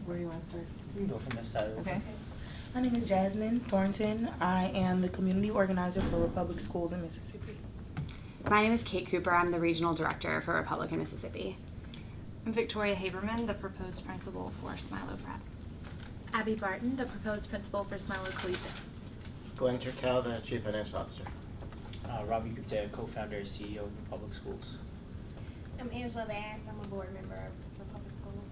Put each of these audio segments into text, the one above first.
Where do you want to start? You can go from this side. Okay. My name is Jasmine Thornton. I am the community organizer for Republic Schools in Mississippi. My name is Kate Cooper. I'm the regional director for Republic in Mississippi. I'm Victoria Haberman, the proposed principal for Smilo Prep. Abby Barton, the proposed principal for Smilo Collegiate. Glenn Turtel, the Chief Financial Officer. Robbie Gupta, co-founder and CEO of Republic Schools. I'm Angela Bass. I'm a board member of Republic Schools.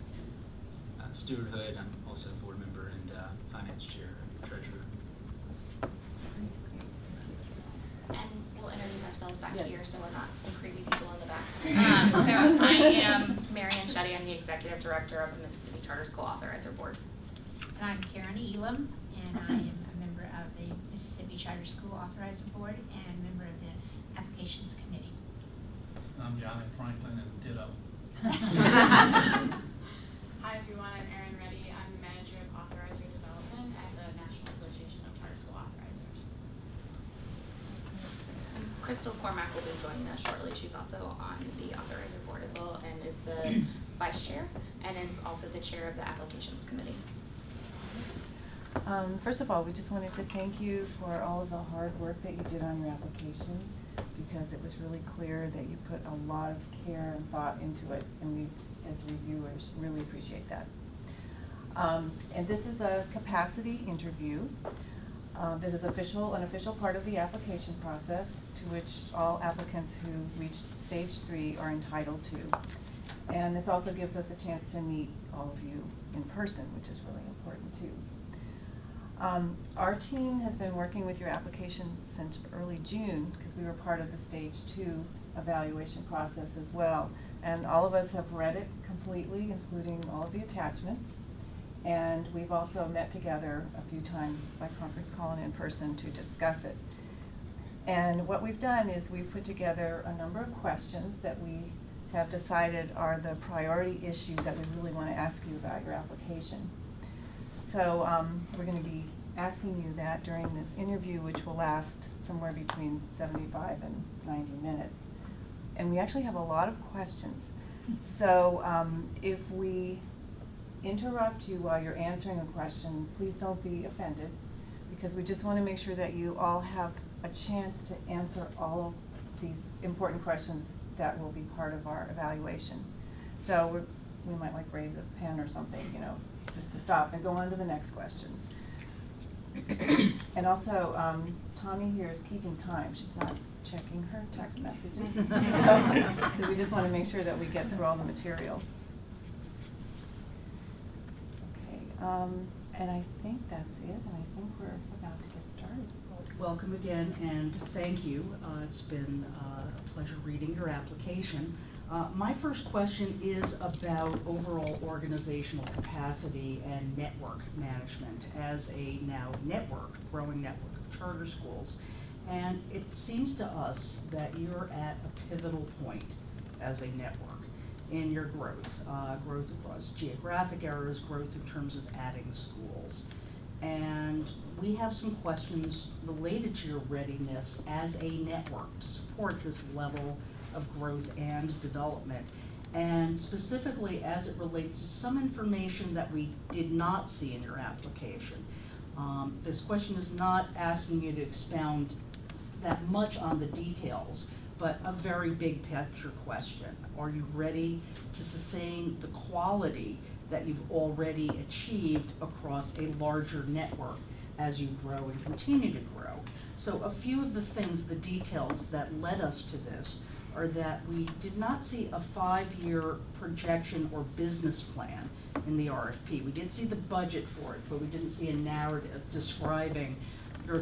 Stuart Hood, I'm also a board member and finance chair and treasurer. And we'll introduce ourselves back Yes. here so we're not the creepy people in the back. So I am Marianne Shetty. I'm the executive director of the Mississippi Charter School Authorizer Board. And I'm Karen Elam, and I am a member of the Mississippi Charter School Authorizer Board and member of the Applications Committee. I'm Johnny Franklin and ditto. Hi everyone, I'm Erin Reddy. I'm the manager of Authorizer Development at the National Association of Charter School Authorizers. Crystal Cormack will be joining us shortly. She's also on the Authorizer Board as well and is the vice chair and is also the chair of the Applications Committee. First of all, we just wanted to thank you for all of the hard work that you did on your application, because it was really clear that you put a lot of care and thought into it, and we, as reviewers, really appreciate that. And this is a capacity interview. This is an official part of the application process to which all applicants who reach stage 3 are entitled to. And this also gives us a chance to meet all of you in person, which is really important too. Our team has been working with your application since early June, because we were part of the stage 2 evaluation process as well. And all of us have read it completely, including all of the attachments. And we've also met together a few times by conference call and in person to discuss it. And what we've done is we've put together a number of questions that we have decided are the priority issues that we really want to ask you about your application. So we're going to be asking you that during this interview, which will last somewhere between 75 and 90 minutes. And we actually have a lot of questions. So if we interrupt you while you're answering a question, please don't be offended, because we just want to make sure that you all have a chance to answer all of these important questions that will be part of our evaluation. So we might like raise a pen or something, you know, just to stop and go on to the next question. And also, Tommy here is keeping time. She's not checking her text messages. So, we just want to make sure that we get through all the material. Okay, and I think that's it, and I think we're about to get started. Welcome again, and thank you. It's been a pleasure reading your application. My first question is about overall organizational capacity and network management as a now growing network of charter schools. And it seems to us that you're at a pivotal point as a network in your growth, growth across geographic areas, growth in terms of adding schools. And we have some questions related to your readiness as a network to support this level of growth and development, and specifically as it relates to some information that we did not see in your application. This question is not asking you to expound that much on the details, but a very big picture question. Are you ready to sustain the quality that you've already achieved across a larger network as you grow and continue to grow? So a few of the things, the details that led us to this are that we did not see a 5-year projection or business plan in the RFP. We did see the budget for it, but we didn't see a narrative describing your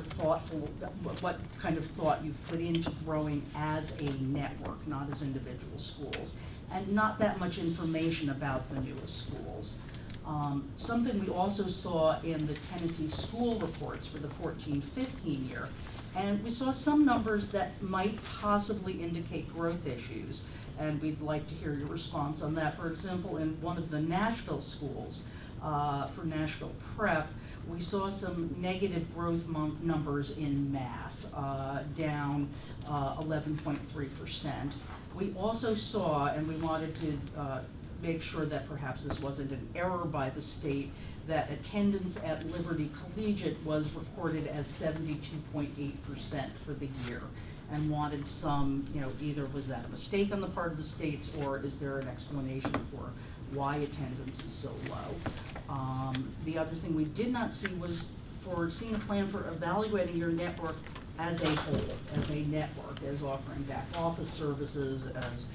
what kind of thought you've put into growing as a network, not as individual schools, and not that much information about the newest schools. Something we also saw in the Tennessee school reports for the 14-15 year, and we saw some numbers that might possibly indicate growth issues, and we'd like to hear your response on that. For example, in one of the Nashville schools, for Nashville Prep, we saw some negative growth numbers in math, down 11.3%. We also saw, and we wanted to make sure that perhaps this wasn't an error by the state, that attendance at Liberty Collegiate was recorded as 72.8% for the year, and wanted some, either was that a mistake on the part of the states, or is there an explanation for why attendance is so low? The other thing we did not see was seeing a plan for evaluating your network as a whole, as a network, as offering back office services, as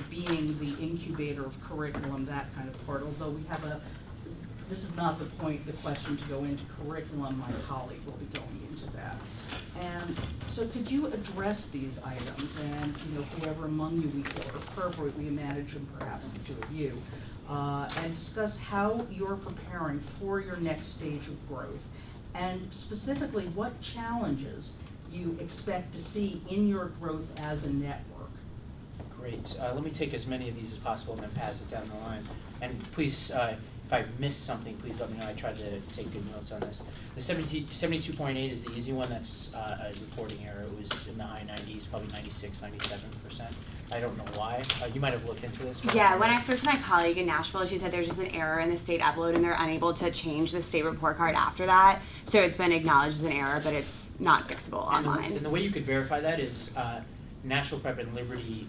being the incubator of curriculum, that kind of part. Although we have this is not the question to go into curriculum. My colleague will be going into that. And so could you address these items, and whoever among you we feel appropriate, we manage them, perhaps the two of you, and discuss how you're preparing for your next stage of growth, and specifically what challenges you expect to see in your growth as a network. Great. Let me take as many of these as possible and then pass it down the line. And please, if I missed something, please let me know. I tried to take good notes on this. The 72.8 is the easy one. That's a reporting error. It was in the high 90s, probably 96, 97%. I don't know why. You might have looked into this. Yeah, when I spoke to my colleague in Nashville, she said there's just an error in the state upload and they're unable to change the state report card after that. So it's been acknowledged as an error, but it's not fixable online. And the way you could verify that is Nashville Prep and Liberty,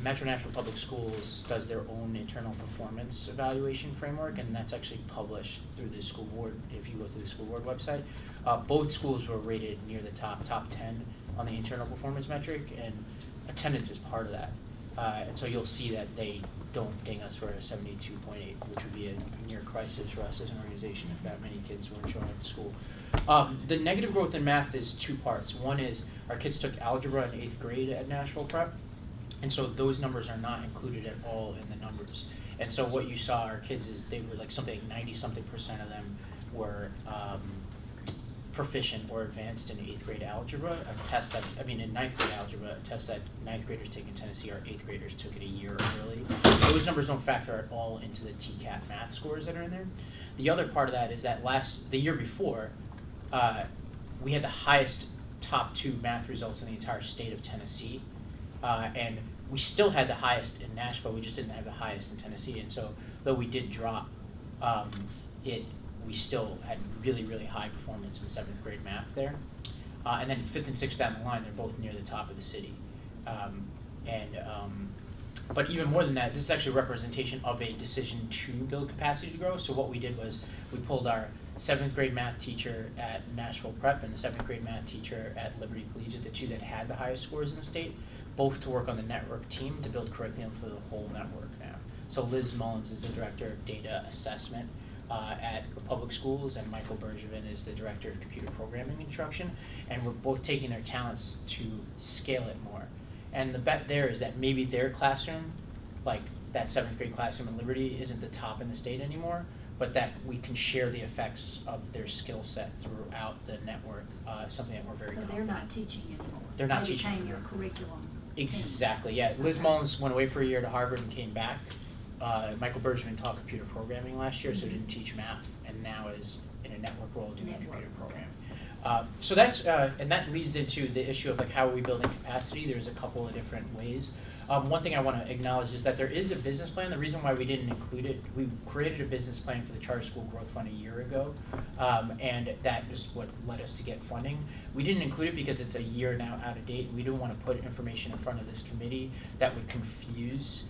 Metro Nashville Public Schools does their own internal performance evaluation framework, and that's actually published through the school board. If you go to the school board website, both schools were rated near the top 10 on the internal performance metric, and attendance is part of that. And so you'll see that they don't ding us for a 72.8, which would be a near crisis for us as an organization if that many kids weren't showing up to school. The negative growth in math is two parts. One is our kids took algebra in 8th grade at Nashville Prep, and so those numbers are not included at all in the numbers. And so what you saw, our kids, is they were like 90-something% of them were proficient or advanced in 8th grade algebra, a test that, in 9th grade algebra, a test that 9th graders take in Tennessee, our 8th graders took it a year early. Those numbers don't factor at all into the TCAT math scores that are in there. The other part of that is that the year before, we had the highest top 2 math results in the entire state of Tennessee. And we still had the highest in Nashville, we just didn't have the highest in Tennessee. And so, though we did drop we still had really, really high performance in 7th grade math there. And then 5th and 6th down the line, they're both near the top of the city. But even more than that, this is actually a representation of a decision to build capacity to grow. So what we did was we pulled our 7th grade math teacher at Nashville Prep and the 7th grade math teacher at Liberty Collegiate, the two that had the highest scores in the state, both to work on the network team to build curriculum for the whole network now. So Liz Mullins is the director of data assessment at public schools, and Michael Bergevin is the director of computer programming instruction, and we're both taking their talents to scale it more. And the bet there is that maybe their classroom, like that 7th grade classroom at Liberty, isn't the top in the state anymore, but that we can share the effects of their skill set throughout the network, something that we're very So confident. they're not teaching anymore? They're not They teaching became your anymore. curriculum. Exactly, yeah. Liz Mullins went away for a year to Harvard and came back. Michael Bergevin taught computer programming last year, so didn't teach math, and now is in a network role doing computer programming. So that's, and that leads into the issue of like how are we building capacity. There's a couple of different ways. One thing I want to acknowledge is that there is a business plan. The reason why we didn't include it, we created a business plan for the Charter School Growth Fund a year ago, and that is what led us to get funding. We didn't include it because it's a year now out of date. We didn't want to put information in front of this committee that would confuse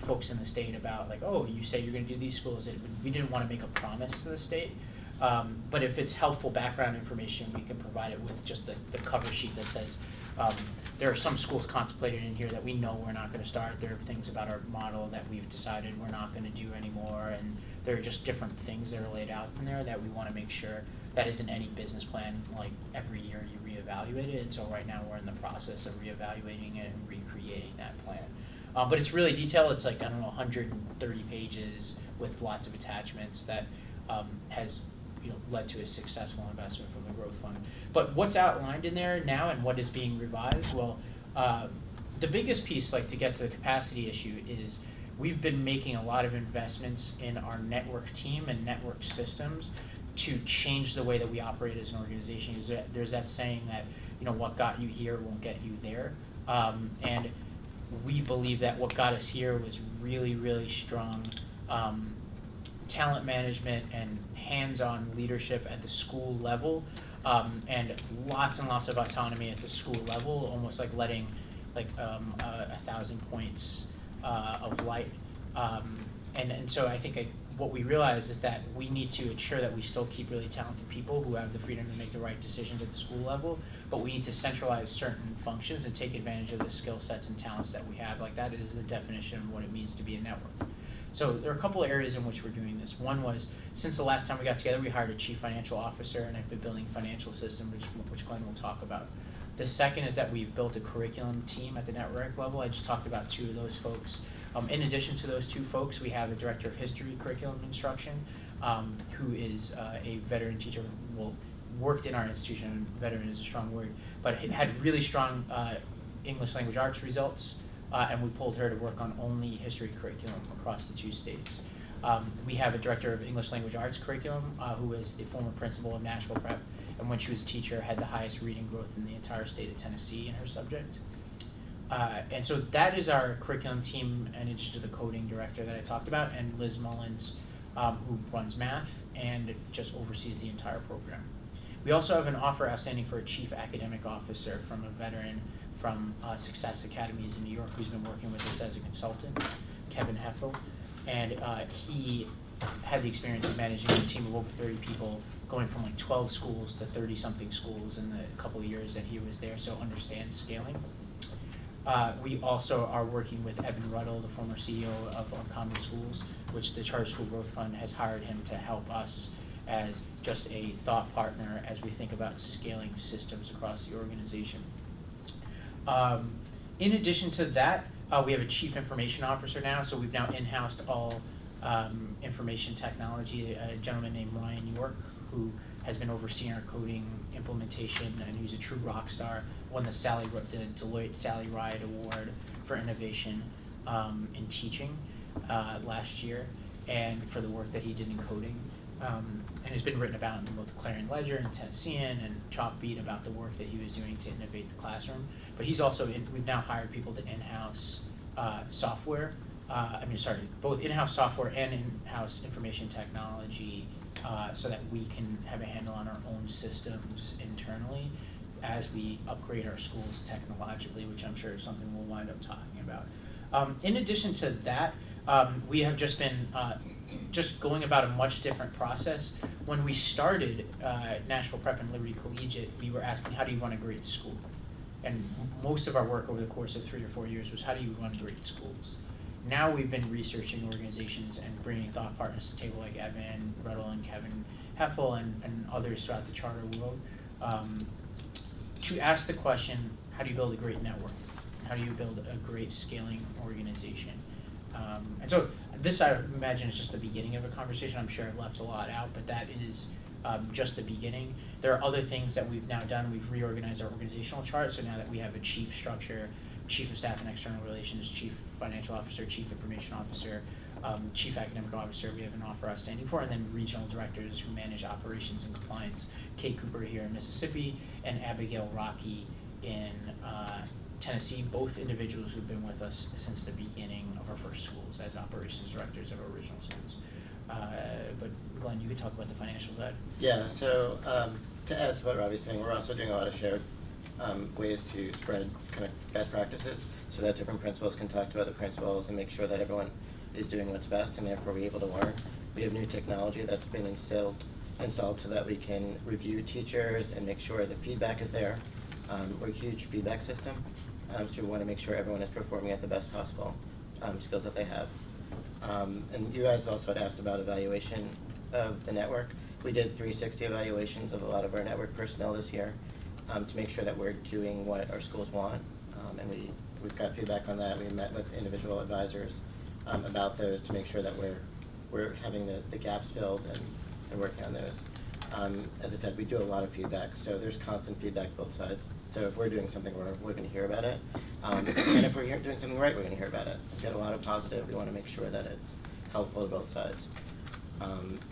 folks in the state about like, oh, you say you're going to do these schools. We didn't want to make a promise to the state. But if it's helpful background information, we can provide it with just the cover sheet that says, there are some schools contemplated in here that we know we're not going to start. There are things about our model that we've decided we're not going to do anymore. And there are just different things that are laid out in there that we want to make sure that isn't any business plan, like every year you reevaluate it. And so right now we're in the process of reevaluating it and recreating that plan. But it's really detailed. It's like, 130 pages with lots of attachments that has led to a successful investment from the Growth Fund. But what's outlined in there now and what is being revised? Well, the biggest piece, like to get to the capacity issue, is we've been making a lot of investments in our network team and network systems to change the way that we operate as an organization. There's that saying that what got you here won't get you there, and we believe that what got us here was really, really strong talent management and hands-on leadership at the school level, and lots and lots of autonomy at the school level, almost like letting 1,000 points of light. And so I think what we realized is that we need to ensure that we still keep really talented people who have the freedom to make the right decisions at the school level, but we need to centralize certain functions and take advantage of the skill sets and talents that we have. Like, that is the definition of what it means to be a network. So there are a couple of areas in which we're doing this. One was, since the last time we got together, we hired a chief financial officer, and I've been building a financial system, which Glenn will talk about. The second is that we've built a curriculum team at the network level. I just talked about 2 of those folks. In addition to those 2 folks, we have a director of history curriculum instruction, who is a veteran teacher, worked in our institution. Veteran is a strong word, but had really strong English language arts results. And we pulled her to work on only history curriculum across the 2 states. We have a director of English language arts curriculum who is the former principal of Nashville Prep, and when she was a teacher had the highest reading growth in the entire state of Tennessee in her subject. And so that is our curriculum team, in addition to the coding director that I talked about, and Liz Mullins, who runs math and just oversees the entire program. We also have an offer outstanding for a chief academic officer from a veteran from Success Academies in New York, who's been working with us as a consultant, Kevin Heffel. And he had the experience of managing a team of over 30 people, going from 12 schools to 30-something schools in the couple of years that he was there, so understands scaling. We also are working with Evan Ruddle, the former CEO of Uncommon Schools, which the Charter School Growth Fund has hired him to help us as just a thought partner as we think about scaling systems across the organization. In addition to that, we have a chief information officer now, so we've now in-housed all information technology. A gentleman named Ryan York, who has been overseeing our coding implementation, and who's a true rock star, won the Deloitte Sally Ride Award for innovation in teaching last year, and for the work that he did in coding. And has been written about in both Clarion Ledger and Tennessean and Chalkbeat about the work that he was doing to innovate the classroom. But he's also, we've now hired people to in-house software, both in-house software and in-house information technology, so that we can have a handle on our own systems internally as we upgrade our schools technologically, which I'm sure is something we'll wind up talking about. In addition to that, we have just been just going about a much different process. When we started Nashville Prep and Liberty Collegiate, we were asking, how do you run a great school? And most of our work over the course of 3 or 4 years was, how do you run great schools? Now we've been researching organizations and bringing thought partners to the table, like Evan Ruddle and Kevin Heffel and others throughout the charter world, to ask the question, how do you build a great network? How do you build a great scaling organization? And so this, I imagine, is just the beginning of a conversation. I'm sure I've left a lot out, but that is just the beginning. There are other things that we've now done. We've reorganized our organizational chart, so now that we have a chief structure, chief of staff and external relations, chief financial officer, chief information officer, chief academic officer, we have an offer outstanding for, and then regional directors who manage operations and compliance, Kate Cooper here in Mississippi, and Abigail Rocky in Tennessee, both individuals who've been with us since the beginning of our first schools as operations directors of our original schools. But Glenn, you could talk about the financial side. Yeah, so to add to what Robbie's saying, we're also doing a lot of shared ways to spread kind of best practices so that different principals can talk to other principals and make sure that everyone is doing what's best, and therefore we're able to learn. We have new technology that's been installed so that we can review teachers and make sure the feedback is there. We're a huge feedback system, so we want to make sure everyone is performing at the best possible skills that they have. And you guys also had asked about evaluation of the network. We did 360 evaluations of a lot of our network personnel this year to make sure that we're doing what our schools want. And we've got feedback on that. We met with individual advisors about those to make sure that we're having the gaps filled and working on those. As I said, we do a lot of feedback, so there's constant feedback both sides. So if we're doing something wrong, we're going to hear about it. And if we're doing something right, we're going to hear about it. We get a lot of positive. We want to make sure that it's helpful to both sides.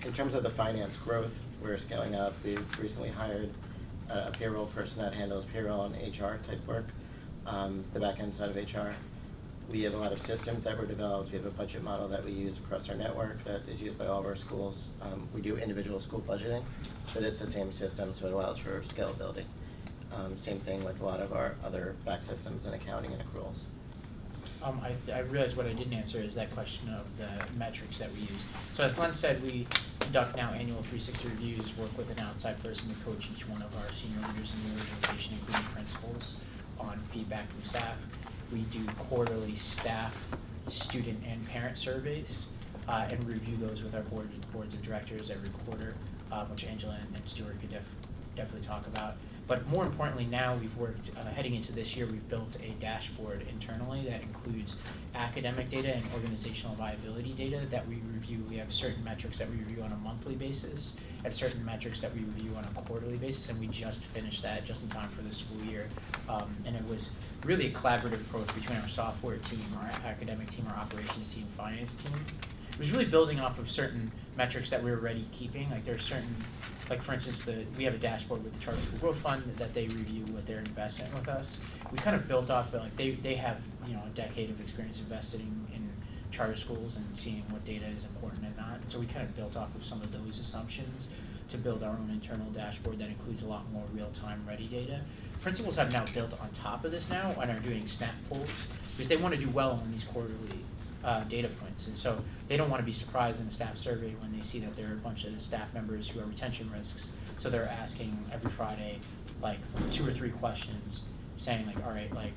In terms of the finance growth, we're scaling up. We've recently hired a payroll person that handles payroll and HR type work, the back end side of HR. We have a lot of systems that were developed. We have a budget model that we use across our network that is used by all of our schools. We do individual school budgeting, but it's the same system, so it allows for scalability. Same thing with a lot of our other back systems and accounting and accruals. I realized what I didn't answer is that question of the metrics that we use. So as Glenn said, we conduct now annual 360 reviews, work with an outside person to coach each one of our senior leaders in the organization, including principals, on feedback from staff. We do quarterly staff, student, and parent surveys, and review those with our boards of directors every quarter, which Angela and Stuart could definitely talk about. But more importantly, now we've worked, heading into this year, we've built a dashboard internally that includes academic data and organizational viability data that we review. We have certain metrics that we review on a monthly basis and certain metrics that we review on a quarterly basis, and we just finished that just in time for the school year. And it was really a collaborative approach between our software team, our academic team, our operations team, finance team. It was really building off of certain metrics that we were already keeping. Like there are certain, like for instance, we have a dashboard with the Charter School Growth Fund that they review with their investment with us. We kind of built off of, like they have, you know, a decade of experience investing in charter schools and seeing what data is important and not. So we kind of built off of some of those assumptions to build our own internal dashboard that includes a lot more real-time ready data. Principals have now built on top of this now and are doing snap polls because they want to do well on these quarterly data points, and so they don't want to be surprised in a staff survey when they see that there are a bunch of staff members who are retention risks. So they're asking every Friday like 2 or 3 questions, saying like, all right, like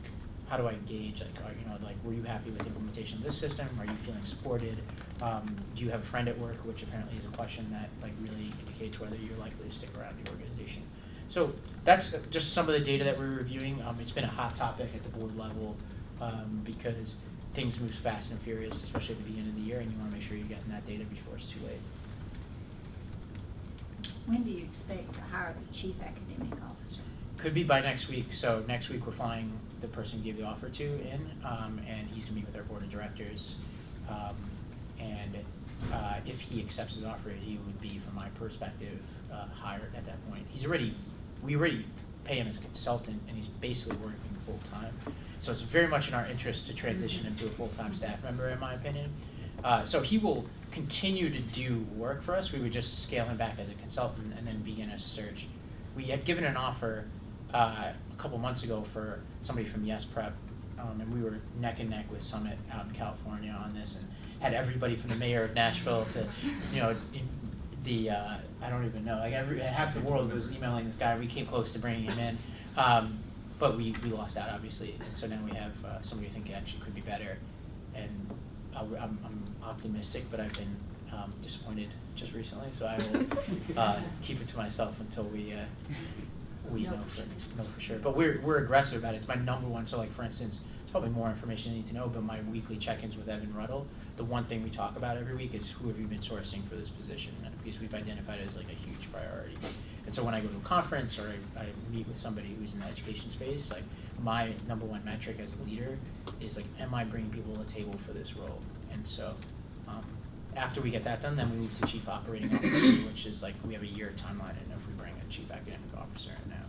how do I gauge, like, you know, like were you happy with the implementation of this system? Are you feeling supported? Do you have a friend at work? Which apparently is a question that like really indicates whether you're likely to stick around the organization. So that's just some of the data that we're reviewing. It's been a hot topic at the board level because things move fast and furious, especially at the beginning of the year, and you want to make sure you're getting that data before it's too late. When do you expect to hire the chief academic officer? Could be by next week. So next week we're flying the person who gave the offer to in, and he's going to meet with our board of directors. And if he accepts his offer, he would be, from my perspective, hired at that point. We already pay him as a consultant, and he's basically working full time. So it's very much in our interest to transition him to a full-time staff member, in my opinion. So he will continue to do work for us. We would just scale him back as a consultant and then begin a search. We had given an offer a couple months ago for somebody from Yes Prep, and we were neck and neck with Summit out in California on this, and had everybody from the mayor of Nashville to, you know, I don't even know, like half the world was emailing this guy. We came close to bringing him in. But we lost out, obviously, and so now we have somebody I think actually could be better, and I'm optimistic, but I've been disappointed just recently, so I will keep it to myself until we know for sure. But we're aggressive about it. It's my number one. So like for instance, it's probably more information you need to know, but my weekly check-ins with Evan Ruddle, the one thing we talk about every week is who have you been sourcing for this position, because we've identified it as like a huge priority. And so when I go to a conference or I meet with somebody who's in the education space, like my number one metric as a leader is like, am I bringing people to the table for this role? And so after we get that done, then we move to chief operating officer, which is like we have a year timeline, and if we bring a chief academic officer in now.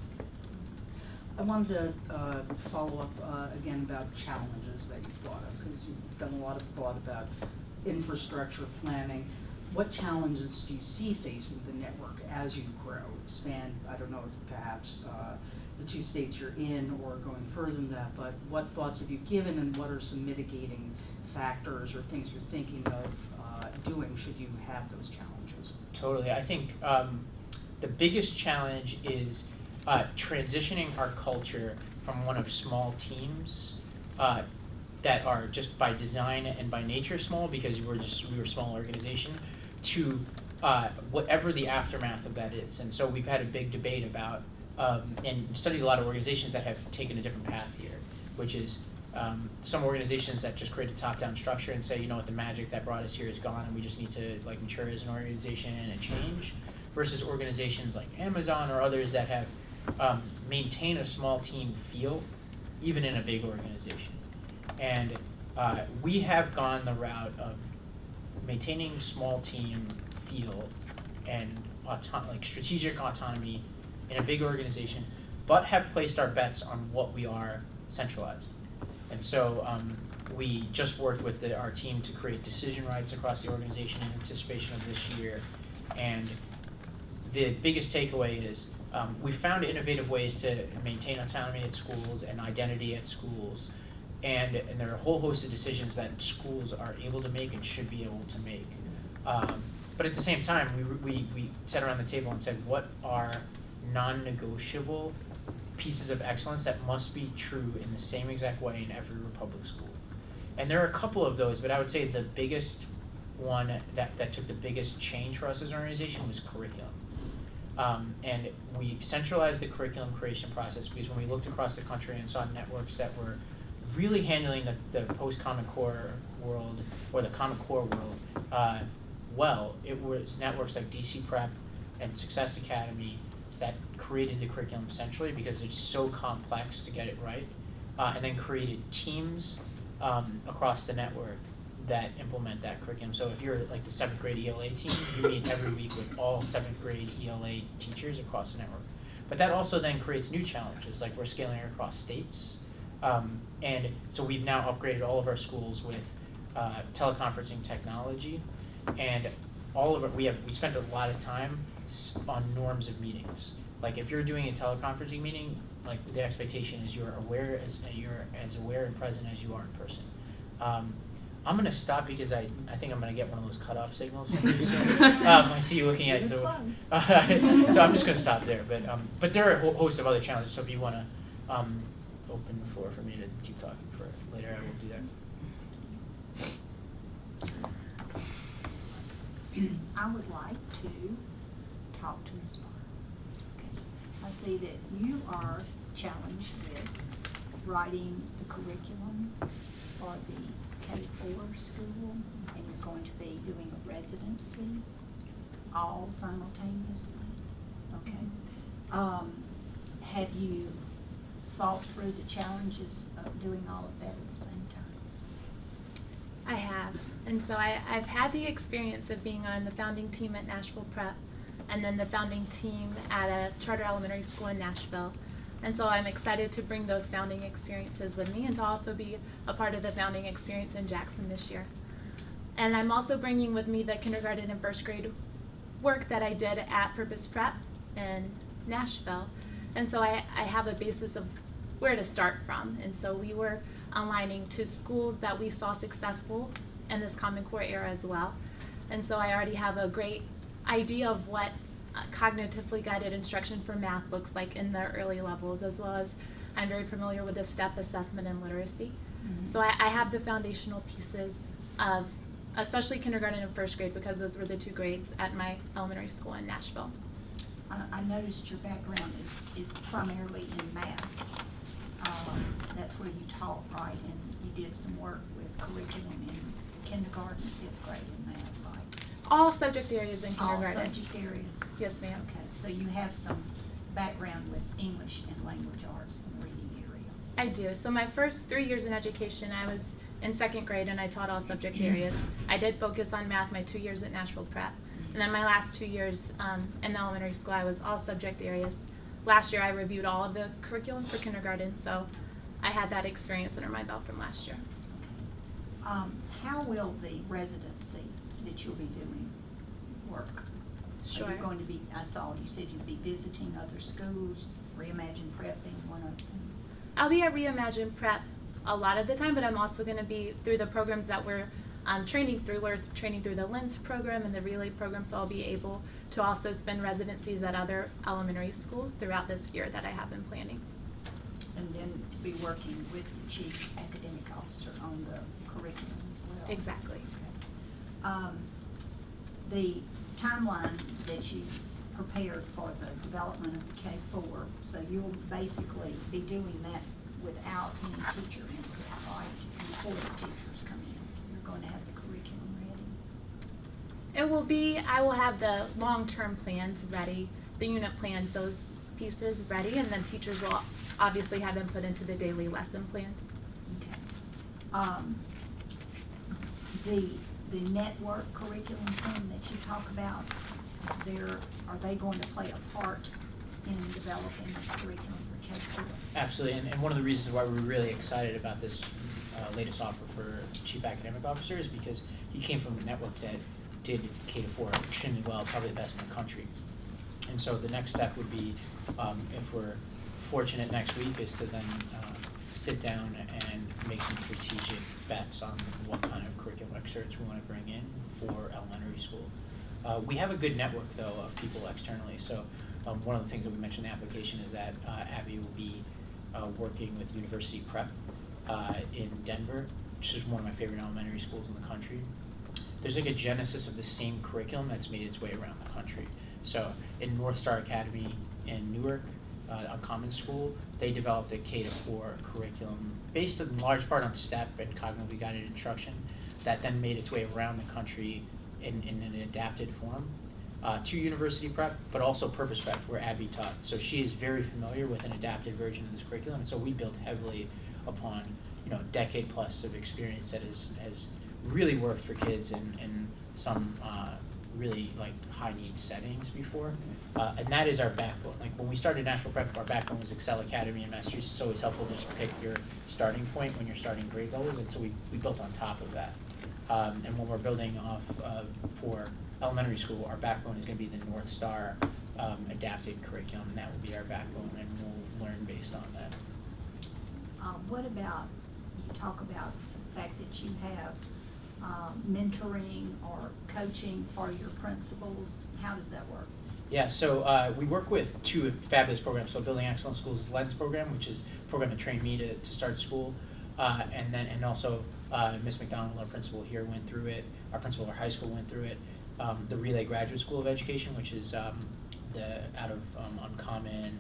I wanted to follow up again about challenges that you've thought of, because you've done a lot of thought about infrastructure planning. What challenges do you see facing the network as you grow, expand, I don't know if perhaps the 2 states you're in or going further than that, but what thoughts have you given, and what are some mitigating factors or things you're thinking of doing should you have those challenges? Totally. I think the biggest challenge is transitioning our culture from one of small teams that are just by design and by nature small, because we were a small organization, to whatever the aftermath of that is. And so we've had a big debate about and studied a lot of organizations that have taken a different path here, which is some organizations that just create a top-down structure and say, you know what, the magic that brought us here is gone and we just need to like mature as an organization and change, versus organizations like Amazon or others that have maintained a small team feel even in a big organization. And we have gone the route of maintaining small team feel and like strategic autonomy in a big organization, but have placed our bets on what we are centralized. And so we just worked with our team to create decision rights across the organization in anticipation of this year. And the biggest takeaway is we found innovative ways to maintain autonomy at schools and identity at schools. And there are a whole host of decisions that schools are able to make and should be able to make. But at the same time, we sat around the table and said, what are non-negotiable pieces of excellence that must be true in the same exact way in every Republic school? And there are a couple of those, but I would say the biggest one that took the biggest change for us as an organization was curriculum. And we centralized the curriculum creation process because when we looked across the country and saw networks that were really handling the post-Common Core world, or the Common Core world, well, it was networks like DC Prep and Success Academy that created the curriculum centrally because it's so complex to get it right, and then created teams across the network that implement that curriculum. So if you're like the 7th grade ELA team, you meet every week with all 7th grade ELA teachers across the network. But that also then creates new challenges, like we're scaling across states. And so we've now upgraded all of our schools with teleconferencing technology, and all of it, we spent a lot of time on norms of meetings. Like if you're doing a teleconferencing meeting, like the expectation is you're as aware and present as you are in person. I'm gonna stop because I think I'm gonna get one of those cutoff signals from you soon. I see you looking at the. So I'm just gonna stop there. But there are a host of other challenges. So if you wanna open the floor for me to keep talking for later, I will do that. I would like to talk to Ms. Barr. Okay. I see that you are challenged with writing the curriculum for the K-4 school, and you're going to be doing a residency all simultaneously. Okay. Have you thought through the challenges of doing all of that at the same time? I have. And so I've had the experience of being on the founding team at Nashville Prep and then the founding team at a charter elementary school in Nashville. And so I'm excited to bring those founding experiences with me and to also be a part of the founding experience in Jackson this year. And I'm also bringing with me the kindergarten and first grade work that I did at Purpose Prep in Nashville. And so I have a basis of where to start from. And so we were aligning to schools that we saw successful in this Common Core era as well. And so I already have a great idea of what cognitively guided instruction for math looks like in the early levels, as well as I'm very familiar with the STEP assessment and literacy. Mm-hmm. So I have the foundational pieces of especially kindergarten and first grade because those were the 2 grades at my elementary school in Nashville. I noticed your background is primarily in math. That's where you taught, right? And you did some work with curriculum in kindergarten, 5th grade in math, right? All subject areas in kindergarten. All subject areas? Yes, ma'am. Okay, so you have some background with English and language arts and reading area. I do. So my first 3 years in education, I was in 2nd grade and I taught all subject areas. I did focus on math my 2 years at Nashville Prep. And then my last 2 years in the elementary school, I was all subject areas. Last year, I reviewed all of the curriculum for kindergarten, so I had that experience under my belt from last year. How will the residency that you'll be doing work? Sure. Are you going to be, I saw you said you'd be visiting other schools, Reimagine Prep being one of them. I'll be at Reimagine Prep a lot of the time, but I'm also going to be through the programs that we're training through. We're training through the LENS program and the Relay program, so I'll be able to also spend residencies at other elementary schools throughout this year that I have been planning. And then to be working with the chief academic officer on the curriculum as well. Exactly. Okay. The timeline that you prepared for the development of the K-4, so you'll basically be doing that without any teacher input, right? Before the teachers come in, you're going to have the curriculum ready. It will be, I will have the long-term plans ready, the unit plans, those pieces ready, and then teachers will obviously have input into the daily lesson plans. Okay. The network curriculum thing that you talk about, are they going to play a part in developing this curriculum for K-4. Absolutely, and one of the reasons why we're really excited about this latest offer for Chief Academic Officer is because he came from a network that did K-4 extremely well, probably the best in the country. And so the next step would be, if we're fortunate next week, is to then sit down and make some strategic bets on what kind of curriculum experts we want to bring in for elementary school. We have a good network, though, of people externally. So one of the things that we mentioned in the application is that Abby will be working with University Prep in Denver, which is one of my favorite elementary schools in the country. There's like a genesis of the same curriculum that's made its way around the country. So in North Star Academy in Newark, on Common School, they developed a K-4 curriculum based in large part on STEP and cognitively guided instruction that then made its way around the country in an adapted form to University Prep, but also Purpose Prep, where Abby taught. So she is very familiar with an adapted version of this curriculum, and so we built heavily upon a decade plus of experience that has really worked for kids in some really like high need settings before, and that is our backbone. Like when we started National Prep, our backbone was Excel Academy in Massachusetts. It's always helpful to just pick your starting point when you're starting grade levels, and so we built on top of that. And when we're building off for elementary school, our backbone is going to be the North Star adapted curriculum, and that will be our backbone, and we'll learn based on that. What about, you talk about the fact that you have mentoring or coaching for your principals. How does that work? Yeah, so we work with two fabulous programs. So Building Excellent Schools Lens program, which is a program that trained me to start school, and also Miss McDonald, our principal here, went through it. Our principal of our high school went through it. The Relay Graduate School of Education, which is out of Uncommon,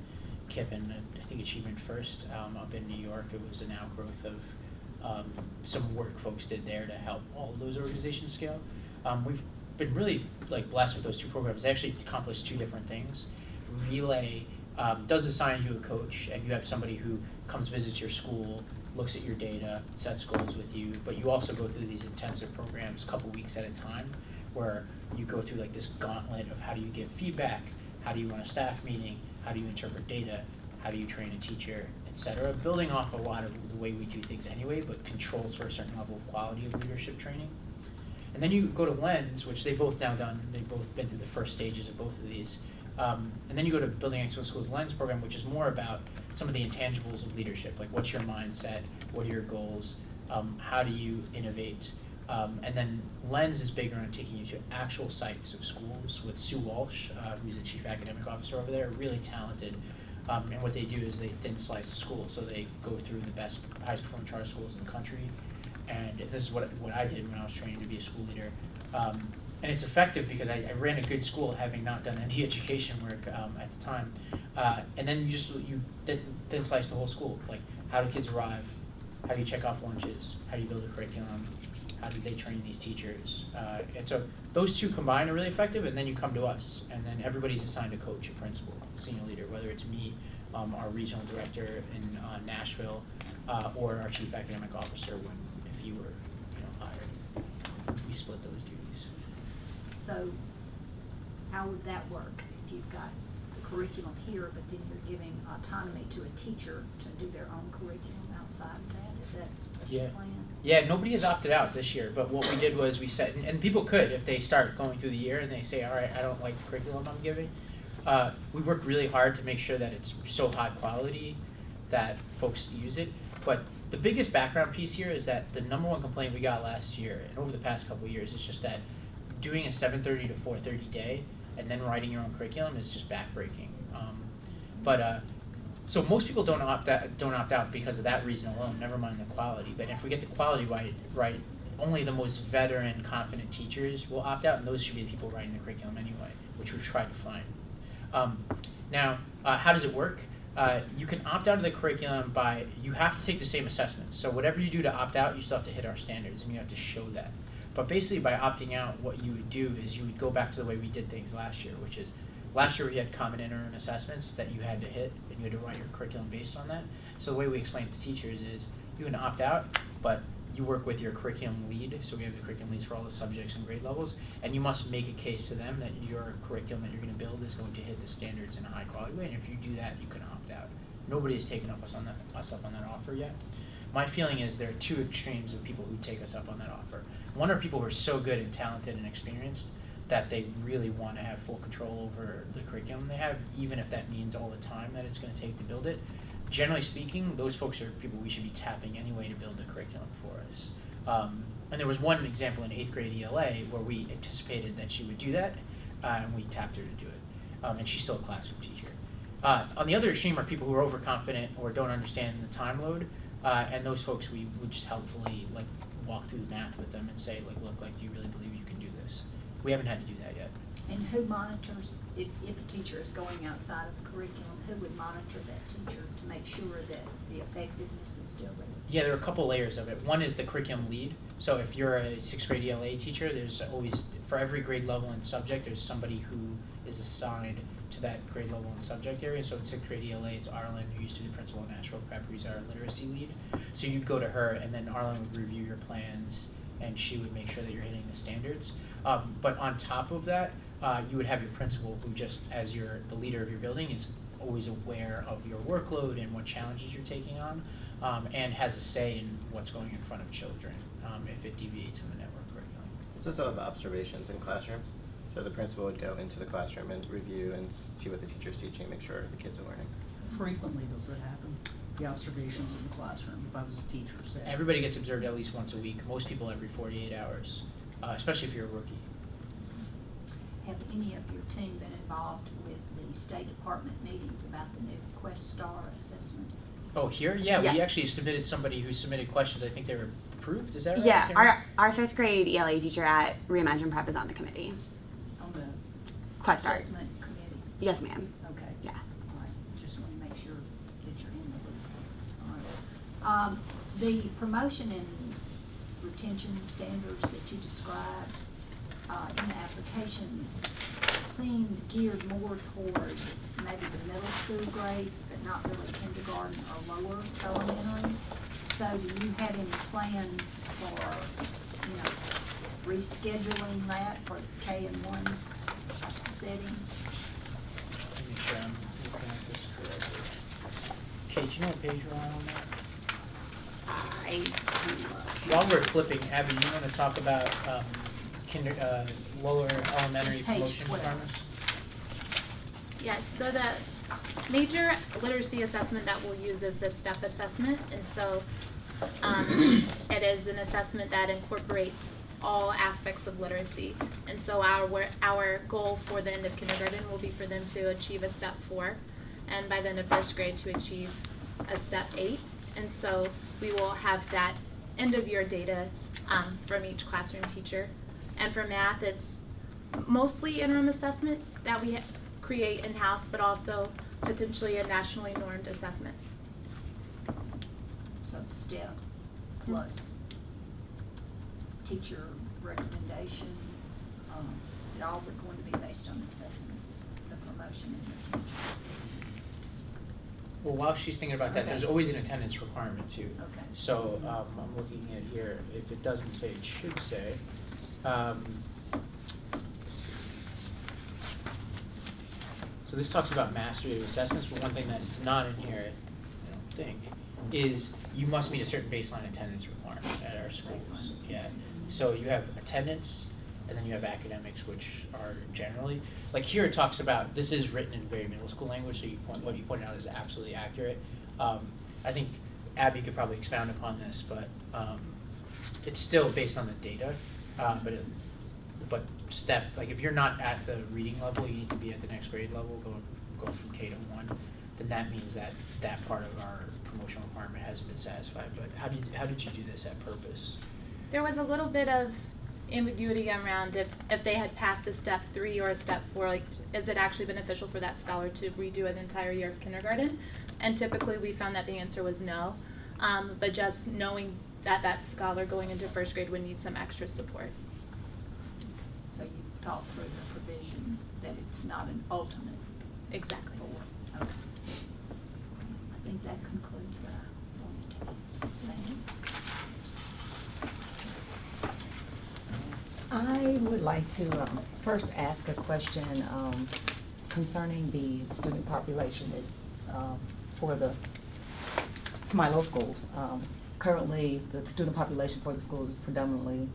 KIPP, and I think Achievement First up in New York. It was an outgrowth of some work folks did there to help all of those organizations scale. We've been really blessed with those two programs. They actually accomplish two different things. Relay does assign you a coach, and you have somebody who comes, visits your school, looks at your data, sets goals with you, but you also go through these intensive programs a couple weeks at a time where you go through this gauntlet of how do you give feedback, how do you run a staff meeting, how do you interpret data, how do you train a teacher, etc. Building off a lot of the way we do things anyway, but controls for a certain level of quality of leadership training. And then you go to Lens, which they've both now done. They've both been through the first stages of both of these. And then you go to Building Excellent Schools Lens program, which is more about some of the intangibles of leadership, like what's your mindset, what are your goals, how do you innovate. And then Lens is bigger on taking you to actual sites of schools with Sue Walsh, who's the Chief Academic Officer over there, really talented. And what they do is they thin slice the school. So they go through the best, highest performing charter schools in the country. And this is what I did when I was training to be a school leader. And it's effective because I ran a good school having not done any education work at the time. And then you thin slice the whole school. Like, how do kids arrive? How do you check off lunches? How do you build a curriculum? How do they train these teachers? And so those two combined are really effective, and then you come to us, and then everybody's assigned a coach, a principal, a senior leader, whether it's me, our regional director in Nashville, or our chief academic officer if you were hired. We split those duties. So how would that work if you've got the curriculum here, but then you're giving autonomy to a teacher to do their own curriculum outside of that? Is that your plan? Yeah, nobody has opted out this year, but what we did was we set, and people could if they start going through the year and they say, all right, I don't like the curriculum I'm giving. We work really hard to make sure that it's so high quality that folks use it. But the biggest background piece here is that the number one complaint we got last year and over the past couple of years is just that doing a 7:30 to 4:30 day and then writing your own curriculum is just backbreaking. So most people don't opt out because of that reason alone, never mind the quality. But if we get the quality right, only the most veteran, confident teachers will opt out, and those should be the people writing the curriculum anyway, which we've tried to find. Now, how does it work? You can opt out of the curriculum you have to take the same assessments. So whatever you do to opt out, you still have to hit our standards, and you have to show that. But basically by opting out, what you would do is you would go back to the way we did things last year, which is last year we had common interim assessments that you had to hit, and you had to write your curriculum based on that. So the way we explain it to teachers is you can opt out, but you work with your curriculum lead, so we have the curriculum leads for all the subjects and grade levels, and you must make a case to them that your curriculum that you're going to build is going to hit the standards in a high quality way, and if you do that, you can opt out. Nobody has taken us up on that offer yet. My feeling is there are two extremes of people who take us up on that offer. One are people who are so good and talented and experienced that they really want to have full control over the curriculum they have, even if that means all the time that it's going to take to build it. Generally speaking, those folks are people we should be tapping anyway to build the curriculum for us. And there was one example in 8th grade ELA where we anticipated that she would do that, and we tapped her to do it. And she's still a classroom teacher. On the other extreme are people who are overconfident or don't understand the time load, and those folks we would just helpfully like walk through the math with them and say, like, look, like, do you really believe you can do this? We haven't had to do that yet. And who monitors, if a teacher is going outside of the curriculum, who would monitor that teacher to make sure that the effectiveness is still there? Yeah, there are a couple layers of it. One is the curriculum lead. So if you're a 6th grade ELA teacher, there's always, for every grade level and subject, there's somebody who is assigned to that grade level and subject area. So in 6th grade ELA, it's Arlen, who used to be principal at Nashville Prep, who's our literacy lead. So you'd go to her, and then Arlen would review your plans, and she would make sure that you're hitting the standards. But on top of that, you would have your principal, who just, as the leader of your building, is always aware of your workload and what challenges you're taking on, and has a say in what's going in front of children if it deviates from the network curriculum. It's also have observations in classrooms. So the principal would go into the classroom and review and see what the teacher's teaching, make sure the kids are learning. Frequently does that happen? The observations in the classroom, if I was a teacher, say. Everybody gets observed at least once a week, most people every 48 hours, especially if you're a rookie. Have any of your team been involved with the State Department meetings about the new Quest Star assessment? Oh, here? Yeah, Yes. we actually submitted somebody who submitted questions. I think they were approved, is that right? Yeah, Karen? our 5th grade ELA teacher at Reimagine Prep is on the committee. On the Quest Star. assessment committee? Yes, ma'am. Okay. Yeah. All right, just want to make sure that you're in the loop. All right. The promotion and retention standards that you described in the application seemed geared more toward maybe the middle school grades, but not really kindergarten or lower elementary. So do you have any plans for, rescheduling that for K and 1 setting? Let me make sure I'm looking at this correctly. Kate, do you know what page we're on that? I can look. While we're flipping, Abby, you want to talk about lower elementary It's page promotion 12. requirements? Yes, so the major literacy assessment that we'll use is the STEP assessment, and so it is an assessment that incorporates all aspects of literacy. And so our goal for the end of kindergarten will be for them to achieve a step 4, and by the end of 1st grade to achieve a step 8. And so we will have that end of year data from each classroom teacher. And for math, it's mostly interim assessments that we create in-house, but also potentially a nationally normed assessment. So step plus teacher recommendation, is it all going to be based on assessment, the promotion and retention? Well, while she's thinking about that, Okay. there's always an attendance requirement too. Okay. So I'm looking at here, if it doesn't say, it should say. So this talks about mastery of assessments, but one thing that is not in here, I don't think, is you must meet a certain baseline attendance requirement at our schools. Baseline Yeah. attendance. So you have attendance, and then you have academics, which are generally, like here it talks about, this is written in very middle school language, so what you pointed out is absolutely accurate. I think Abby could probably expound upon this, but it's still based on the data, but step, like if you're not at the reading level, you need to be at the next grade level, going from K to 1, then that means that that part of our promotional requirement hasn't been satisfied. But how did you do this at Purpose? There was a little bit of ambiguity around if they had passed a step 3 or a step 4, like, is it actually beneficial for that scholar to redo an entire year of kindergarten? And typically we found that the answer was no, but just knowing that that scholar going into 1st grade would need some extra support. So you thought through the provision that it's not an ultimate Exactly. for, okay. I think that concludes what I wanted to ask. Thank you. I would like to first ask a question concerning the student population that for the Smilo schools. Currently, the student population for the schools is predominantly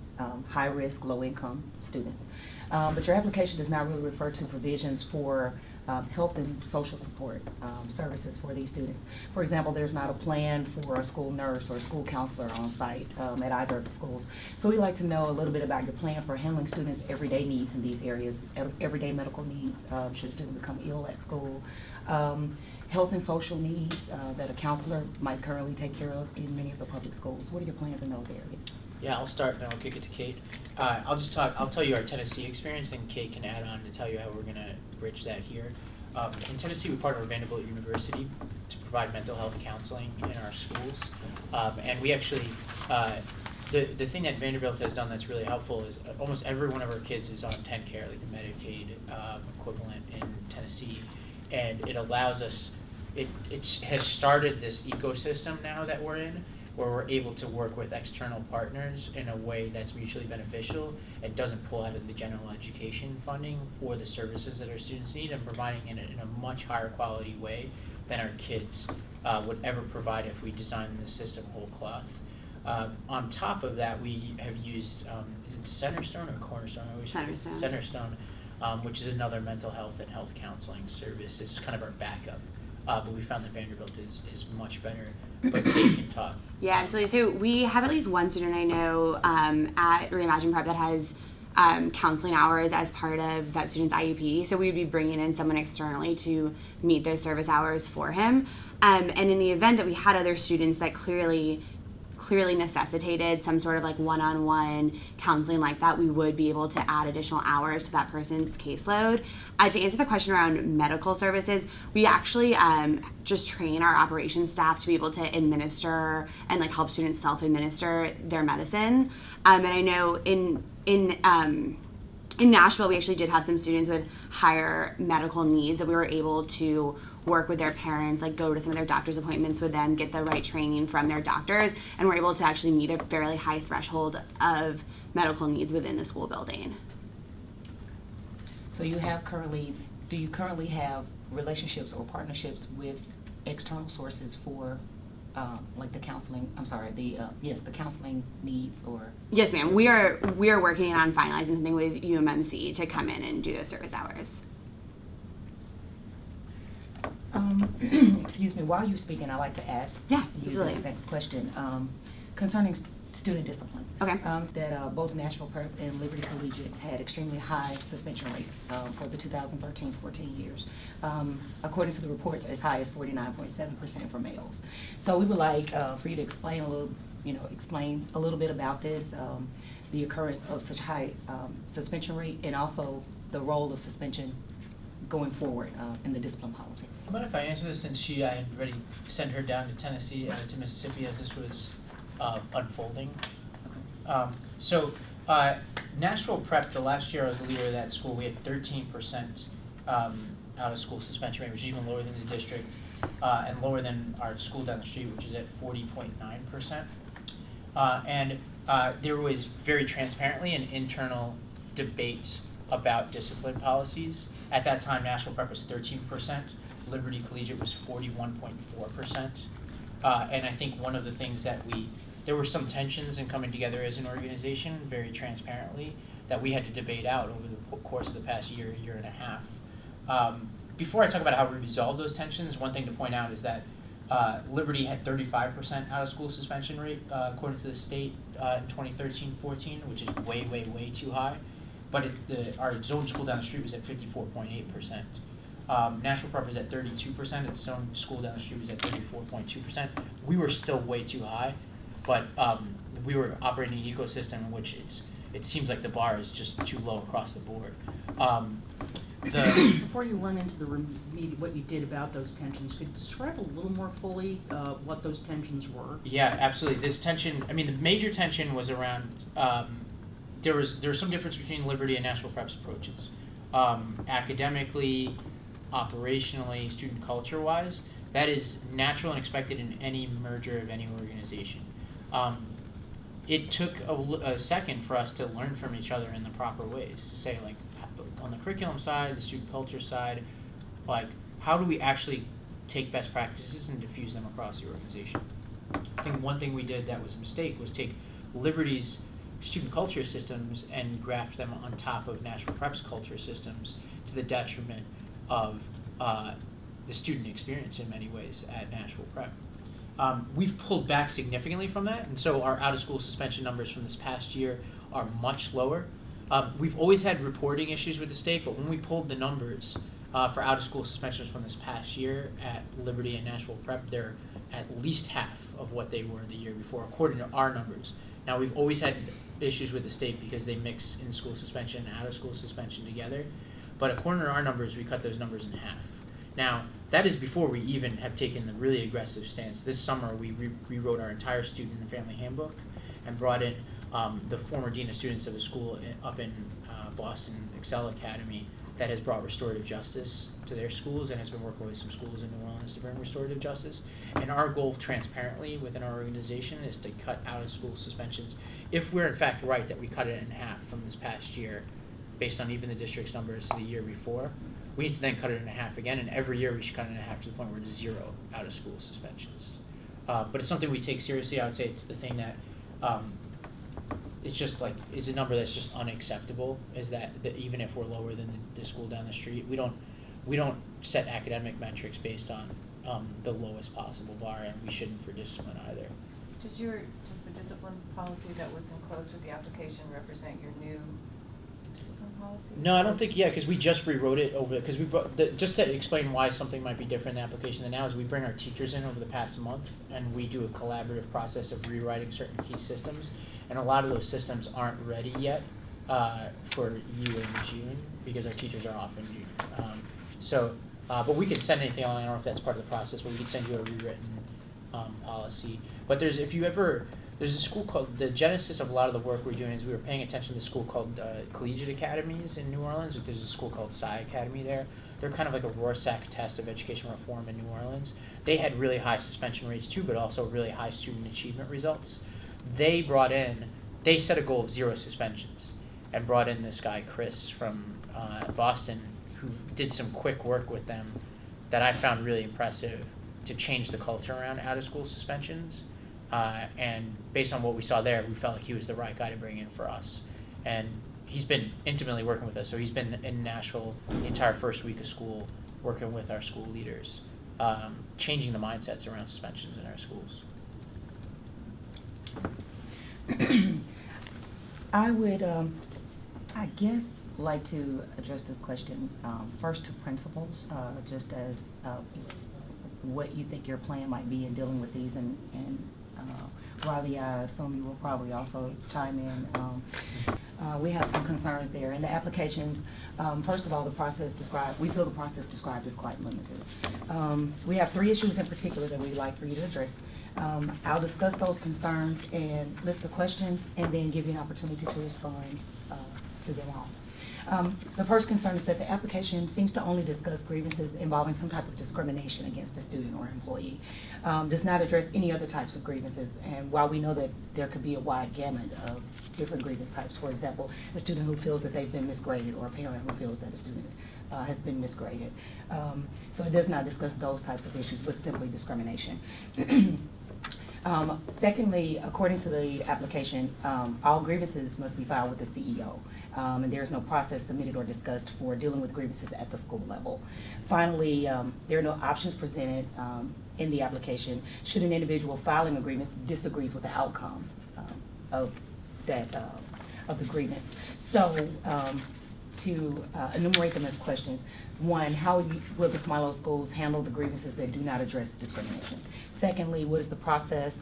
high-risk, low-income students. But your application does not really refer to provisions for health and social support services for these students. For example, there's not a plan for a school nurse or a school counselor on site at either of the schools. So we'd like to know a little bit about your plan for handling students' everyday needs in these areas, everyday medical needs, should a student become ill at school, health and social needs that a counselor might currently take care of in many of the public schools. What are your plans in those areas? Yeah, I'll start and then I'll kick it to Kate. I'll tell you our Tennessee experience, and Kate can add on to tell you how we're gonna bridge that here. In Tennessee, we partner with Vanderbilt University to provide mental health counseling in our schools. And we actually, the thing that Vanderbilt has done that's really helpful is almost every one of our kids is on TennCare, like the Medicaid equivalent in Tennessee. And it allows us, it has started this ecosystem now that we're in, where we're able to work with external partners in a way that's mutually beneficial and doesn't pull out of the general education funding for the services that our students need, and providing it in a much higher quality way than our kids would ever provide if we designed the system whole cloth. On top of that, we have used, is it Centerstone or Cornerstone? Centerstone. Centerstone, which is another mental health and health counseling service. It's kind of our backup. But we found that Vanderbilt is much better. But Kate can talk. Yeah, absolutely. So we have at least one student I know at Reimagine Prep that has counseling hours as part of that student's IEP. So we would be bringing in someone externally to meet those service hours for him. And in the event that we had other students that clearly necessitated some sort of like one-on-one counseling like that, we would be able to add additional hours to that person's caseload. To answer the question around medical services, we actually just train our operations staff to be able to administer and like help students self-administer their medicine. And I know in Nashville, we actually did have some students with higher medical needs that we were able to work with their parents, like go to some of their doctor's appointments with them, get the right training from their doctors, and we're able to actually meet a fairly high threshold of medical needs within the school building. So do you currently have relationships or partnerships with external sources for like the counseling, the counseling needs or? Yes, ma'am. We are working on finalizing something with UMMC to come in and do those service hours. Excuse me, while you're speaking, I'd like to ask you absolutely. this next question concerning student discipline. Okay. That both Nashville Prep and Liberty Collegiate had extremely high suspension rates for the 2013-14 years. According to the reports, as high as 49.7% for males. So we would like for you to explain a little bit about this, the occurrence of such high suspension rate, and also the role of suspension going forward in the discipline policy. How about if I answer this, since I had already sent her down to Tennessee, to Mississippi as this was unfolding. So Nashville Prep, the last year I was the leader of that school, we had 13% out of school suspension rate, which is even lower than the district, and lower than our school down the street, which is at 40.9%. And there was very transparently an internal debate about discipline policies. At that time, Nashville Prep was 13%, Liberty Collegiate was 41.4%. And I think one of the things that there were some tensions in coming together as an organization, very transparently, that we had to debate out over the course of the past year and a half. Before I talk about how we resolved those tensions, one thing to point out is that Liberty had 35% out of school suspension rate, according to the state, in 2013-14, which is way, way, way too high. But our zone school down the street was at 54.8%. Nashville Prep was at 32%. Its zone school down the street was at 34.2%. We were still way too high, but we were operating an ecosystem in which it seems like the bar is just too low across the board. Before you run into what you did about those tensions, could you describe a little more fully what those tensions were? Yeah, absolutely. This tension, the major tension was around, there was some difference between Liberty and Nashville Prep's approaches. Academically, operationally, student culture-wise, that is natural and expected in any merger of any organization. It took a second for us to learn from each other in the proper ways, to say, like, on the curriculum side, the student culture side, like, how do we actually take best practices and diffuse them across the organization. I think one thing we did that was a mistake was take Liberty's student culture systems and graft them on top of Nashville Prep's culture systems to the detriment of the student experience in many ways at Nashville Prep. We've pulled back significantly from that, and so our out-of-school suspension numbers from this past year are much lower. We've always had reporting issues with the state, but when we pulled the numbers for out-of-school suspensions from this past year at Liberty and Nashville Prep, they're at least half of what they were the year before, according to our numbers. Now, we've always had issues with the state because they mix in-school suspension and out-of-school suspension together, but according to our numbers, we cut those numbers in half. Now, that is before we even have taken the really aggressive stance. This summer, we rewrote our entire student and family handbook and brought in the former dean of students of a school up in Boston, Excel Academy, that has brought restorative justice to their schools and has been working with some schools in New Orleans to bring restorative justice. And our goal, transparently, within our organization is to cut out-of-school suspensions. If we're in fact right that we cut it in half from this past year, based on even the district's numbers the year before, we need to then cut it in half again, and every year we should cut it in half to the point where it's 0 out-of-school suspensions. But it's something we take seriously. I would say it's the thing that it's just like, is a number that's just unacceptable, is that even if we're lower than the school down the street, we don't set academic metrics based on the lowest possible bar, and we shouldn't for discipline either. Does the discipline policy that was enclosed with the application represent your new discipline policy? No, I don't think, because we just rewrote it over, because we brought, just to explain why something might be different in the application than now, is we bring our teachers in over the past month, and we do a collaborative process of rewriting certain key systems, and a lot of those systems aren't ready yet for you in June, because our teachers are off in June. But we can send anything along. I don't know if that's part of the process, but we can send you a rewritten policy. But there's a school called, the genesis of a lot of the work we're doing is we were paying attention to a school called Collegiate Academies in New Orleans. There's a school called Psi Academy there. They're kind of like a Rorschach test of education reform in New Orleans. They had really high suspension rates too, but also really high student achievement results. They set a goal of 0 suspensions and brought in this guy, Chris, from Boston, who did some quick work with them that I found really impressive to change the culture around out-of-school suspensions. And based on what we saw there, we felt like he was the right guy to bring in for us. And he's been intimately working with us. So he's been in Nashville the entire first week of school, working with our school leaders, changing the mindsets around suspensions in our schools. I would, I guess, like to address this question first to principals, just as what you think your plan might be in dealing with these, and Robbie, I assume you will probably also chime in. We have some concerns there. In the applications, first of all, the process described, we feel the process described is quite limited. We have 3 issues in particular that we'd like for you to address. I'll discuss those concerns and list the questions, and then give you an opportunity to respond to them all. The first concern is that the application seems to only discuss grievances involving some type of discrimination against a student or employee. Does not address any other types of grievances. And while we know that there could be a wide gamut of different grievance types, for example, a student who feels that they've been misgraded, or a parent who feels that a student has been misgraded. So it does not discuss those types of issues, but simply discrimination. Secondly, according to the application, all grievances must be filed with the CEO, and there is no process submitted or discussed for dealing with grievances at the school level. Finally, there are no options presented in the application should an individual filing a grievance disagrees with the outcome of the grievance. So, to enumerate them as questions. 1, how will the Smilo schools handle the grievances that do not address discrimination? Secondly, what is the process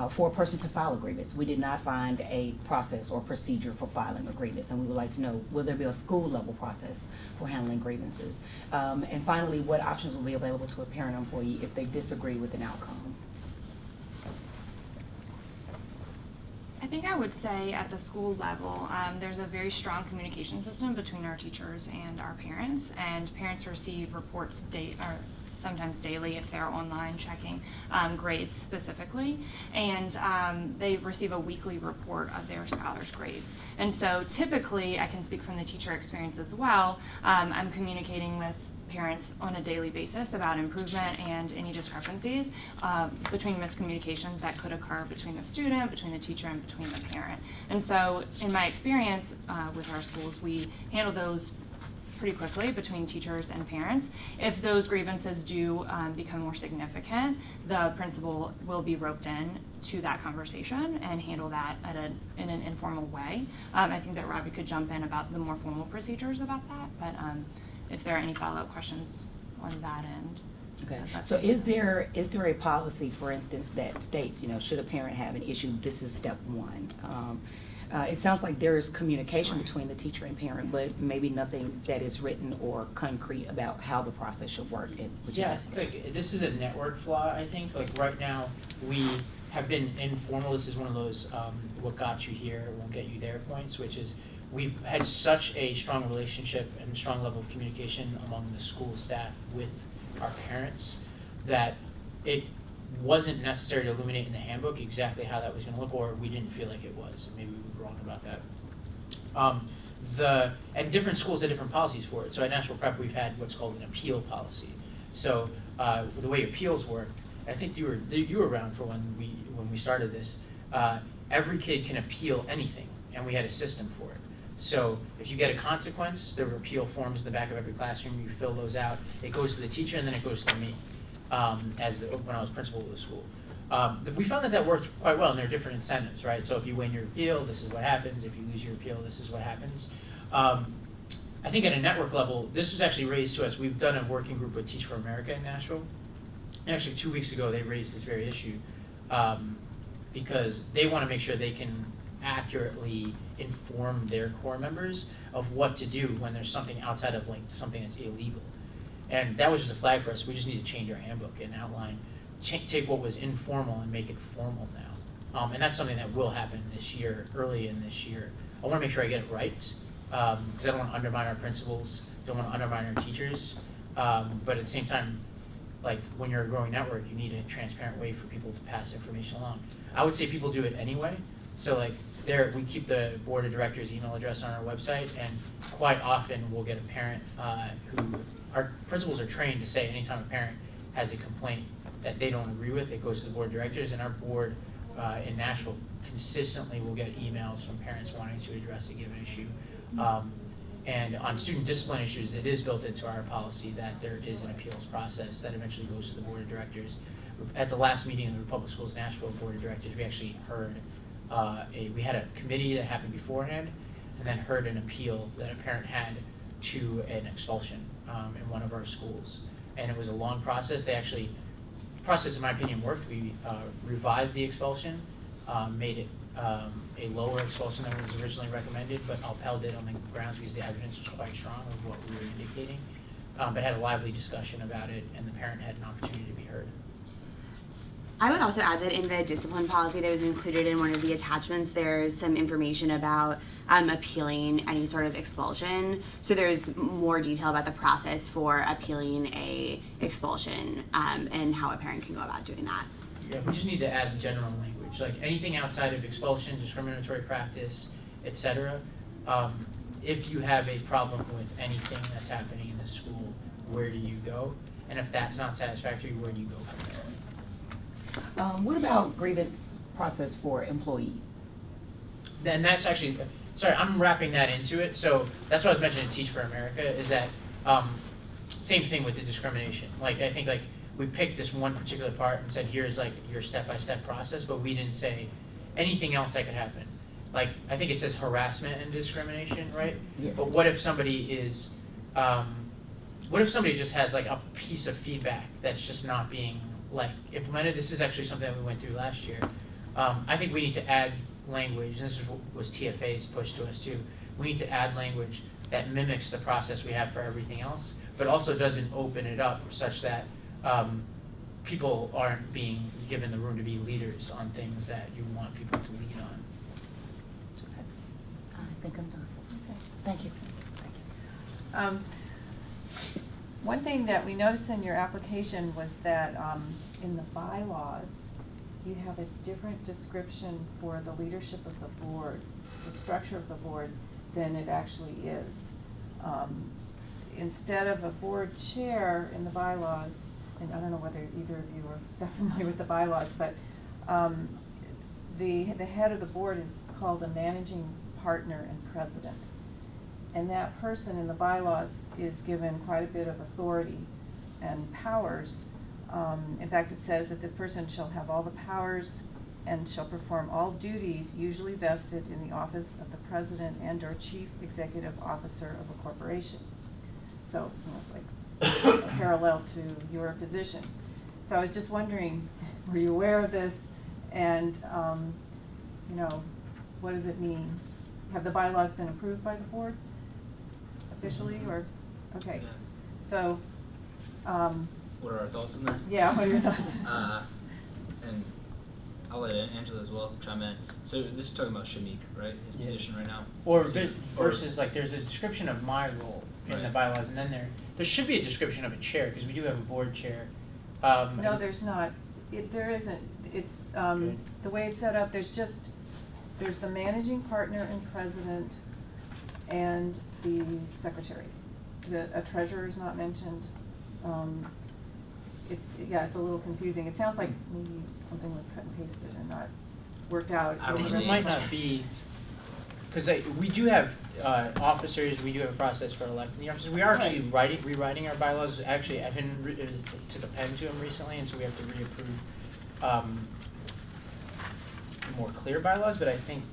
for a person to file a grievance? We did not find a process or procedure for filing a grievance, and we would like to know, will there be a school level process for handling grievances? And finally, what options will be available to a parent or employee if they disagree with an outcome? I think I would say at the school level, there's a very strong communication system between our teachers and our parents, and parents receive reports sometimes daily if they're online checking grades specifically, and they receive a weekly report of their scholars' grades. And so typically, I can speak from the teacher experience as well, I'm communicating with parents on a daily basis about improvement and any discrepancies between miscommunications that could occur between the student, between the teacher, and between the parent. And so in my experience with our schools, we handle those pretty quickly between teachers and parents. If those grievances do become more significant, the principal will be roped in to that conversation and handle that in an informal way. I think that Robbie could jump in about the more formal procedures about that, but if there are any follow-up questions on that end. Okay, that's so it. is there a policy, for instance, that states, should a parent have an issue, this is step one? It sounds like there is communication between the teacher and parent, but maybe nothing that is written or concrete about how the process should work. Yeah, I think like this is a network flaw. I think like right now we have been informal. This is one of those what got you here won't get you there points, which is we've had such a strong relationship and strong level of communication among the school staff with our parents that it wasn't necessary to illuminate in the handbook exactly how that was going to look, or we didn't feel like it was. Maybe we were wrong about that. And different schools have different policies for it. So at National Prep, we've had what's called an appeal policy. So the way appeals work, I think you were around for when we started this. Every kid can appeal anything, and we had a system for it. So if you get a consequence, there were appeal forms in the back of every classroom. You fill those out. It goes to the teacher, and then it goes to me. When I was principal of the school. We found that worked quite well, and there are different incentives, right? So if you win your appeal, this is what happens. If you lose your appeal, this is what happens. I think at a network level, this was actually raised to us. We've done a working group with Teach for America in Nashville. And actually 2 weeks ago, they raised this very issue because they want to make sure they can accurately inform their core members of what to do when there's something outside of like something that's illegal. And that was just a flag for us. We just need to change our handbook and outline, take what was informal and make it formal now. And that's something that will happen this year, early in this year. I want to make sure I get it right because I don't want to undermine our principals, don't want to undermine our teachers. But at the same time, like when you're a growing network, you need a transparent way for people to pass information along. I would say people do it anyway. So like we keep the board of directors' email address on our website, and quite often we'll get a parent who our principals are trained to say anytime a parent has a complaint that they don't agree with, it goes to the board of directors, and our board in Nashville consistently will get emails from parents wanting to address a given issue. And on student discipline issues, it is built into our policy that there is an appeals process that eventually goes to the board of directors. At the last meeting of the Public Schools Nashville board of directors, we actually heard we had a committee that happened beforehand, and then heard an appeal that a parent had to an expulsion in one of our schools. And it was a long process. The process, in my opinion, worked. We revised the expulsion, made it a lower expulsion than was originally recommended, but upheld it on the grounds because the evidence was quite strong of what we were indicating, but had a lively discussion about it, and the parent had an opportunity to be heard. I would also add that in the discipline policy that was included in one of the attachments, there's some information about appealing any sort of expulsion. So there's more detail about the process for appealing a expulsion and how a parent can go about doing that. Yeah, we just need to add general language, like anything outside of expulsion, discriminatory practice, etc. If you have a problem with anything that's happening in the school, where do you go? And if that's not satisfactory, where do you go from there? What about grievance process for employees? Then that's actually, sorry, I'm wrapping that into it. So that's what I was mentioning to Teach for America is that same thing with the discrimination. Like I think like we picked this one particular part and said here's like your step-by-step process, but we didn't say anything else that could happen. Like I think it says harassment and discrimination, right? Yes. But what if somebody is, what if somebody just has like a piece of feedback that's just not being like implemented? This is actually something that we went through last year. I think we need to add language, and this is what was TFA's push to us too. We need to add language that mimics the process we have for everything else, but also doesn't open it up such that people aren't being given the room to be leaders on things that you want people to lead on. Okay. I think I'm done. Okay. Thank you. One thing that we noticed in your application was that in the bylaws, you have a different description for the leadership of the board, the structure of the board, than it actually is. instead of a board chair in the bylaws, and I don't know whether either of you are that familiar with the bylaws, but the head of the board is called a managing partner and president. And that person in the bylaws is given quite a bit of authority and powers. In fact, it says that this person shall have all the powers and shall perform all duties usually vested in the office of the president and/or chief executive officer of a corporation. So, it's like a parallel to your position. So I was just wondering, were you aware of this? And, what does it mean? Have the bylaws been approved by the board officially, or, okay. Yeah. So, What are our thoughts on that? yeah, what are your thoughts? And I'll let Angela as well chime in. So this is talking about Shamik, right? His Yeah. position right now? Or Is he- versus, like, there's a description of my role in the Right. bylaws, and then there should be a description of a chair, because we do have a board chair. No, there's not. There isn't. It's, Okay. the way it's set up, there's the managing partner and president and the secretary. A treasurer is not mentioned. It's a little confusing. It sounds like maybe something was cut and pasted and not worked out. I don't This know. might not be, because we do have officers, we do have a process for electing the officers. We are actually rewriting our bylaws. Actually, Evan took a pen to them recently, and so we have to reapprove more clear bylaws, but I think,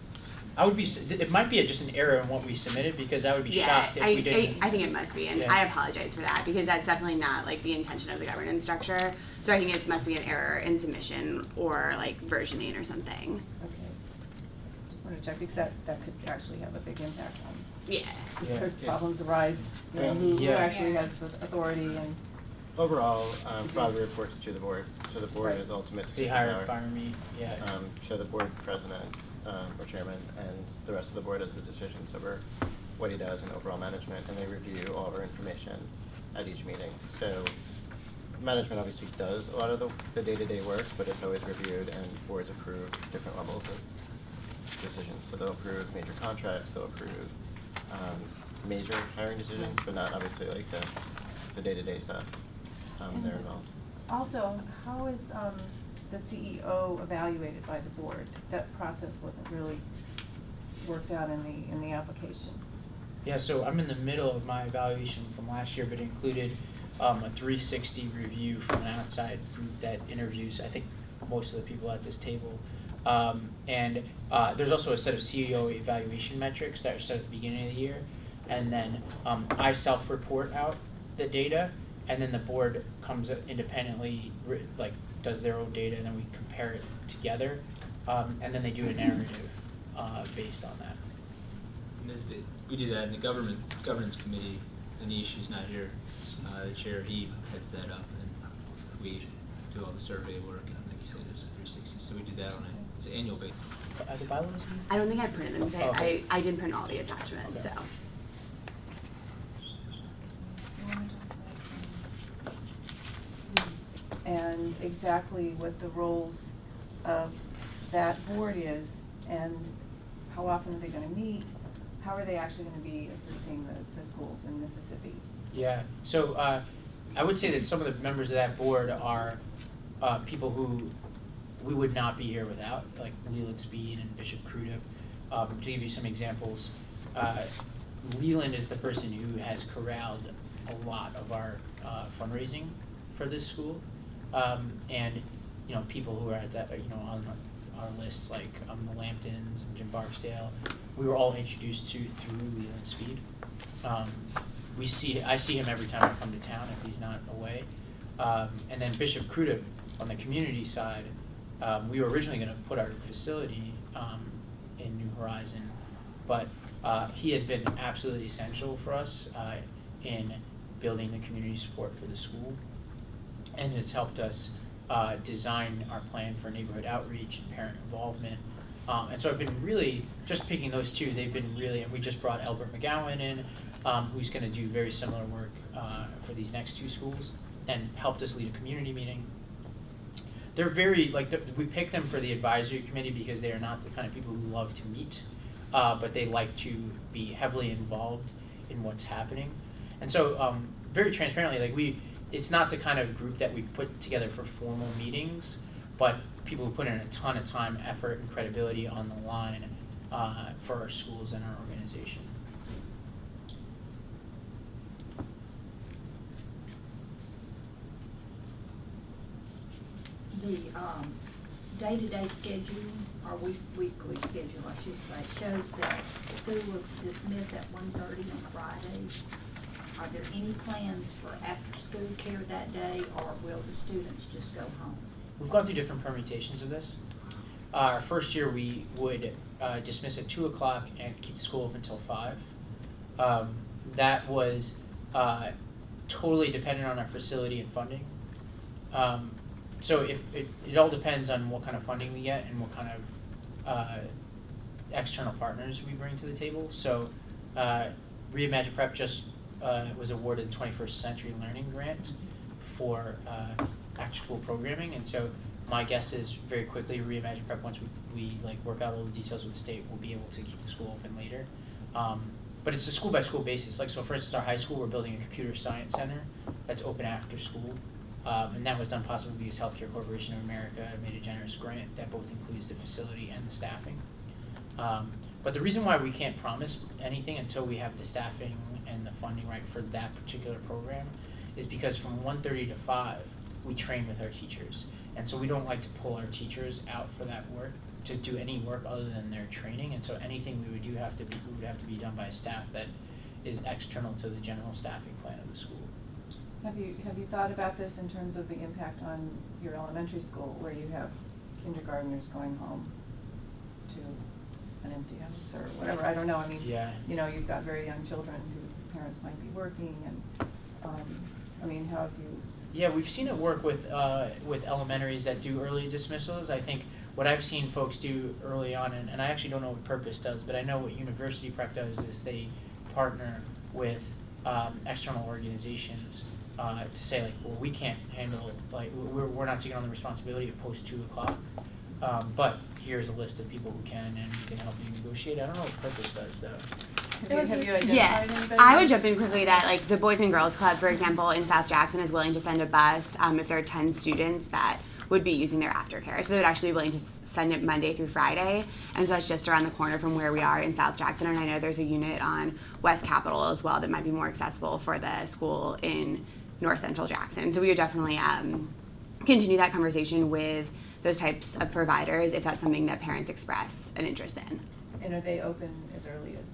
it might be just an error in what we submitted, because I would be shocked if we didn't. I think it must be, and Yeah. I apologize for that, because that's definitely not like the intention of the governance structure. So I think it must be an error in submission or like versioning or something. Okay. Just want to check, because that could actually have a big impact on Yeah. Yeah. if problems arise, who Yeah. actually has the authority and. Overall, Bobby reports to the board, so the board Right. is ultimate They decision hire power. and fire me, yeah. So the board president, or chairman, and the rest of the board has the decisions over what he does and overall management, and they review all of our information at each meeting. So management obviously does a lot of the day-to-day work, but it's always reviewed, and boards approve different levels of decisions. So they'll approve major contracts, they'll approve major hiring decisions, but not obviously like the day-to-day stuff. They're involved. Also, how is the CEO evaluated by the board? That process wasn't really worked out in the application. Yeah, so I'm in the middle of my evaluation from last year, but included a 360 review from an outside group that interviews, I think, most of the people at this table. And there's also a set of CEO evaluation metrics that are set at the beginning of the year. And then I self-report out the data, and then the board comes independently, does their own data, and then we compare it together. And then they do a narrative based on that. And we do that in the governance committee. Anish, who's not here, the chair, he heads that up, and we do all the survey work, and like you said, there's a 360, so we do that on it's an annual basis. Are the bylaws? I don't think I printed them. Oh, okay. I didn't print all the attachments, Okay. so. And exactly what the roles of that board is, and how often are they gonna meet? How are they actually gonna be assisting the schools in Mississippi? Yeah, so I would say that some of the members of that board are people who we would not be here without, like Leland Speed and Bishop Crudup. To give you some examples, Leland is the person who has corralled a lot of our fundraising for this school. And, people who are at that, on our lists, like the Lamptons and Jim Barksdale, we were all introduced to through Leland Speed. I see him every time I come to town if he's not away. And then Bishop Crudup on the community side, we were originally going to put our facility in New Horizon, but he has been absolutely essential for us in building the community support for the school, and has helped us design our plan for neighborhood outreach and parent involvement. And so I've been really, just picking those two, they've been really, and we just brought Albert McGowan in, who's going to do very similar work for these next two schools, and helped us lead a community meeting. They're very, we pick them for the advisory committee because they are not the kind of people who love to meet, but they like to be heavily involved in what's happening. And so, very transparently, like it's not the kind of group that we put together for formal meetings, but people who put in a ton of time, effort, and credibility on the line for our schools and our organization. The day-to-day schedule, or weekly schedule, I should say, shows that school will dismiss at 1:30 on Fridays. Are there any plans for after-school care that day, or will the students just go home? We've gone through different permutations of this. Our first year, we would dismiss at 2 o'clock and keep the school open until 5. That was totally dependent on our facility and funding. So if it all depends on what kind of funding we get and what kind of external partners we bring to the table. So Reimagine Prep just was awarded the 21st Century Learning Grant for after-school programming, and so my guess is very quickly Reimagine Prep, once we like work out all the details with the state, we'll be able to keep the school open later. But it's a school-by-school basis. Like, so for instance, our high school, we're building a computer science center that's open after school. And that was done possibly because Healthcare Corporation of America made a generous grant that both includes the facility and the staffing. But the reason why we can't promise anything until we have the staffing and the funding right for that particular program is because from 1:30 to 5, we train with our teachers. And so we don't like to pull our teachers out for that work, to do any work other than their training. And so anything we would do would have to be done by staff that is external to the general staffing plan of the school. Have you thought about this in terms of the impact on your elementary school, where you have kindergartners going home to an empty house or whatever? I don't know. I mean, Yeah. you know, you've got very young children whose parents might be working, and I mean, how have you? Yeah, we've seen it work with elementaries that do early dismissals. I think what I've seen folks do early on, and I actually don't know what Purpose does, but I know what University Prep does is they partner with external organizations to say, like, well, we can't handle, like, we're not taking on the responsibility of post 2 o'clock, but here's a list of people who can, and we can help you negotiate. I don't know what Purpose does, though. Have you identified Yeah, anybody? I would jump in quickly that, like, the Boys and Girls Club, for example, in South Jackson is willing to send a bus if there are 10 students that would be using their aftercare. So they would actually be willing to send it Monday through Friday, and so that's just around the corner from where we are in South Jackson. And I know there's a unit on West Capitol as well that might be more accessible for the school in North Central Jackson. So we would definitely continue that conversation with those types of providers if that's something that parents express an interest in. And are they open as early as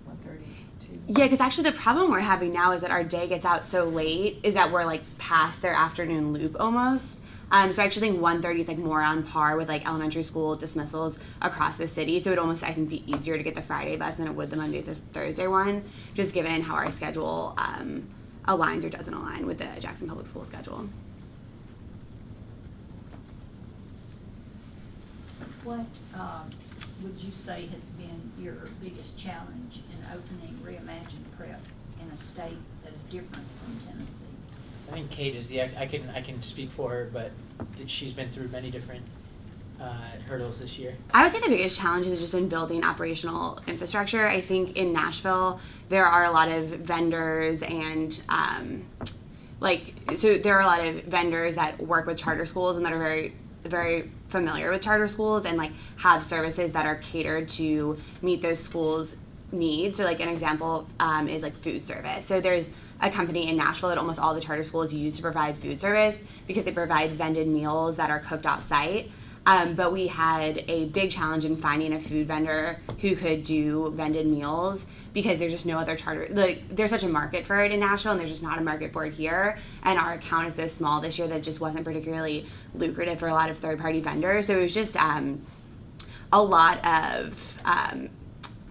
1:30 to? Yeah, because actually the problem we're having now is that our day gets out so late is that we're like past their afternoon loop almost. So I actually think 1:30 is like more on par with like elementary school dismissals across the city. So it would almost, I think, be easier to get the Friday bus than it would the Monday to Thursday one, just given how our schedule aligns or doesn't align with the Jackson Public School schedule. What would you say has been your biggest challenge in opening Reimagine Prep in a state that is different from Tennessee? I think Kate is I can speak for her, but she's been through many different hurdles this year. I would say the biggest challenge has just been building operational infrastructure. I think in Nashville, there are a lot of vendors and so there are a lot of vendors that work with charter schools and that are very, very familiar with charter schools and like have services that are catered to meet those schools' needs. So like an example is like food service. So there's a company in Nashville that almost all the charter schools use to provide food service because they provide vended meals that are cooked off site. But we had a big challenge in finding a food vendor who could do vended meals because there's just no other charter, like there's such a market for it in Nashville and there's just not a market for it here. And our account is so small this year that it just wasn't particularly lucrative for a lot of third-party vendors. So it was just a lot of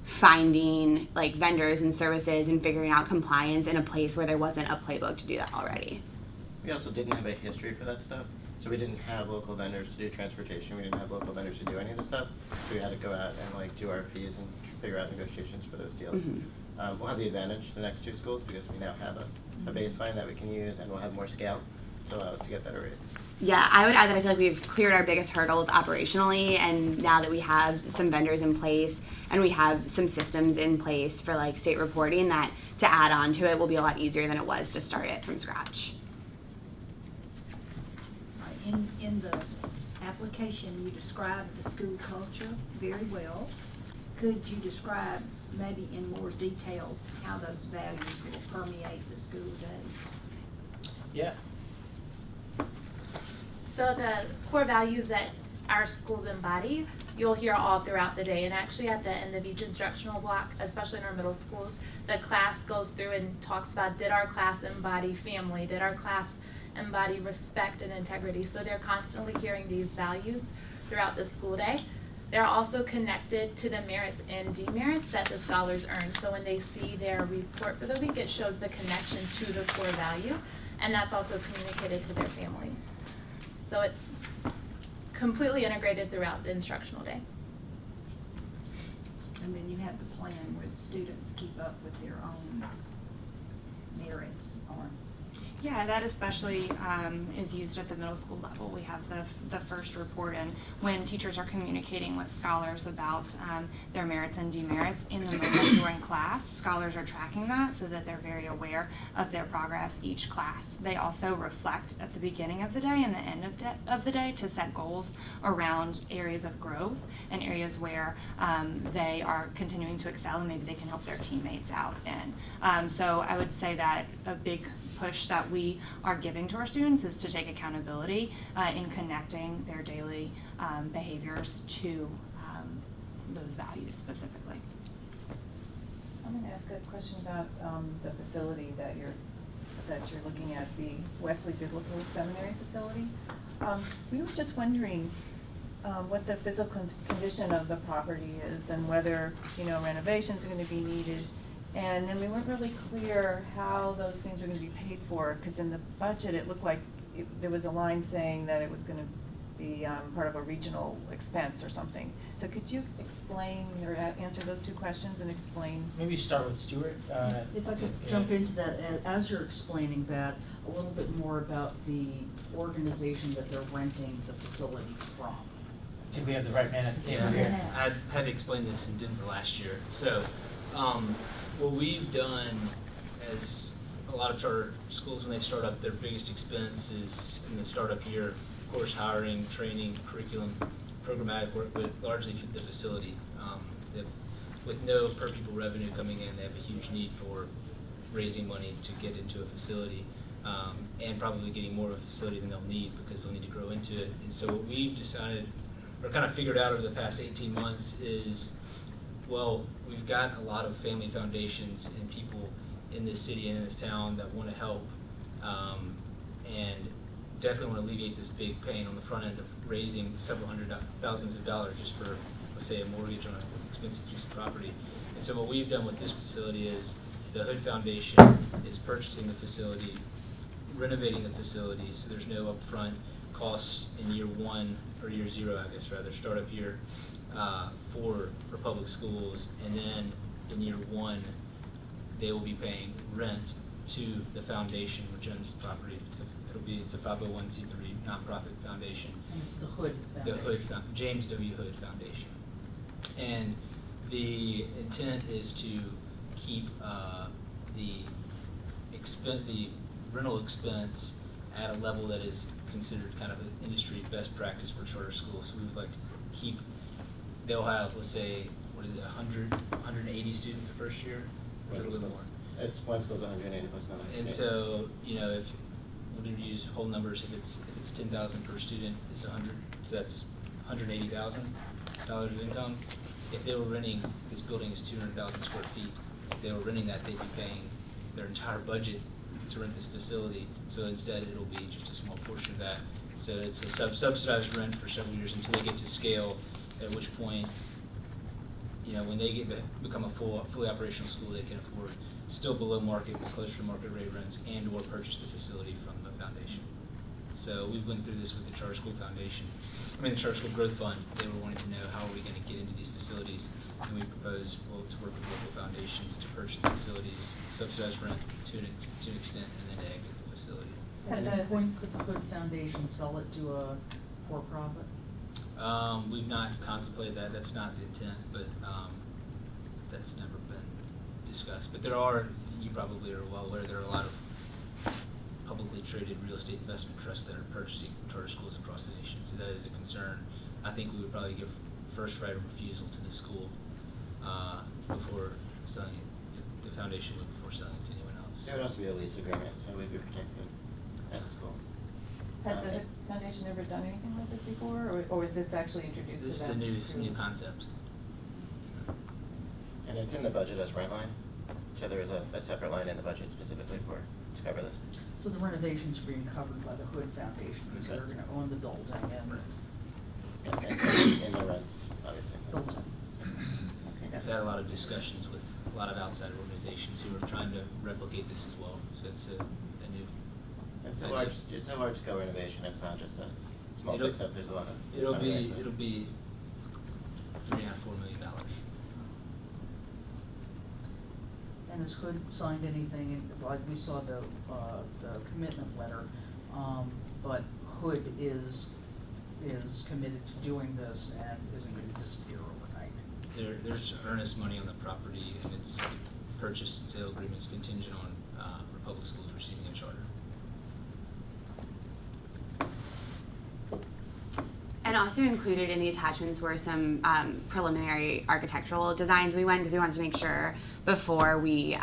finding like vendors and services and figuring out compliance in a place where there wasn't a playbook to do that already. We also didn't have a history for that stuff. So we didn't have local vendors to do transportation. We didn't have local vendors to do any of the stuff. So we had to go out and like do RFPs and figure out negotiations for those deals. Mm-hmm. We'll have the advantage the next 2 schools because we now have a baseline that we can use and we'll have more scale. to allow us to get better rates. Yeah, I would add that I feel like we've cleared our biggest hurdles operationally, and now that we have some vendors in place and we have some systems in place for like state reporting, that to add on to it will be a lot easier than it was to start it from scratch. Right, in the application, you described the school culture very well. Could you describe maybe in more detail how those values will permeate the school day? Yeah. So the core values that our schools embody, you'll hear all throughout the day. And actually at the end of each instructional block, especially in our middle schools, the class goes through and talks about, did our class embody family? Did our class embody respect and integrity? So they're constantly hearing these values throughout the school day. They're also connected to the merits and demerits that the scholars earn. So when they see their report for the week, it shows the connection to the core value, and that's also communicated to their families. So it's completely integrated throughout the instructional day. And then you have the plan where the students keep up with their own merits or. Yeah, that especially is used at the middle school level. We have the first report, and when teachers are communicating with scholars about their merits and demerits in the moment during class, scholars are tracking that so that they're very aware of their progress each class. They also reflect at the beginning of the day and the end of the day to set goals around areas of growth and areas where they are continuing to excel and maybe they can help their teammates out in. So I would say that a big push that we are giving to our students is to take accountability in connecting their daily behaviors to those values specifically. I'm going to ask a question about the facility that you're looking at, the Wesley Biblical Seminary facility. We were just wondering what the physical condition of the property is and whether, renovations are going to be needed. And then we weren't really clear how those things were going to be paid for, because in the budget it looked like there was a line saying that it was going to be part of a regional expense or something. So could you explain or answer those two questions and explain? Maybe start with Stuart. If I could jump into that, as you're explaining that, a little bit more about the organization that they're renting the facility from. I think we have the right man at the table here. I had to explain this in Denver last year. So what we've done, as a lot of charter schools, when they start up, their biggest expense is in the startup year, of course, hiring, training, curriculum, programmatic work with largely the facility. With no per pupil revenue coming in, they have a huge need for raising money to get into a facility, and probably getting more of a facility than they'll need because they'll need to grow into it. And so what we've decided, or kind of figured out over the past 18 months is, well, we've got a lot of family foundations and people in this city and in this town that want to help, and definitely want to alleviate this big pain on the front end of raising several thousands of dollars just for, let's say, a mortgage on an expensive piece of property. And so what we've done with this facility is the Hood Foundation is purchasing the facility, renovating the facility, so there's no upfront costs in year one, or year zero, I guess, rather, startup year, for public schools, and then in year one, they will be paying rent to the foundation which owns the property. It's a 501c3 nonprofit foundation. And it's the Hood The Foundation. Hood, James W. Hood Foundation. And the intent is to keep the rental expense at a level that is considered kind of an industry best practice for charter schools. So we would like to keep, they'll have, let's say, 180 students the first year, or a little bit more. It's one school's 180 plus 9. And so, if we're going to use whole numbers, if it's 10,000 per student, it's 100. So that's $180,000 of income. If they were renting, this building is 200,000 square feet. If they were renting that, they'd be paying their entire budget to rent this facility. So instead, it'll be just a small portion of that. So it's a subsidized rent for several years until they get to scale, at which point, when they become a fully operational school, they can afford still below market, but closer to market rate rents, and or purchase the facility from the foundation. So we went through this with the Charter School Foundation. The Charter School Growth Fund. They were wanting to know how are we going to get into these facilities, and we proposed, to work with local foundations to purchase the facilities, subsidize rent to an extent, and then to exit the facility. At that point, could the Hood Foundation sell it to a for-profit? We've not contemplated that, that's not the intent, but, that's never been discussed. But there are, you probably are well aware, there are a lot of publicly traded real estate investment trusts that are purchasing charter schools across the nation, so that is a concern. I think we would probably give first right of refusal to the school, before selling it, the foundation would before selling it to anyone else. There would also be a lease agreement, so we'd be protected as a school. Had the foundation ever done anything like this before, or was this actually introduced to them? This is a new concept. And it's in the budget as rent line, so there is a separate line in the budget specifically to cover this. So the renovations are being covered by the Hood Foundation, because they're gonna own the Dalton and Okay, so in the rents, obviously. Dalton. We've had a lot of discussions with a lot of outside organizations who are trying to replicate this as well, so it's a new. It's a large scale renovation, it's not just a small fix up, there's a lot of. It'll be $3.5–4 million. And has Hood signed anything, like we saw the commitment letter, but Hood is committed to doing this and isn't going to disappear overnight. There's earnest money on the property, and it's the purchase and sale agreements contingent on Republic Schools receiving a charter. And also included in the attachments were some preliminary architectural designs we went, because we wanted to make sure before we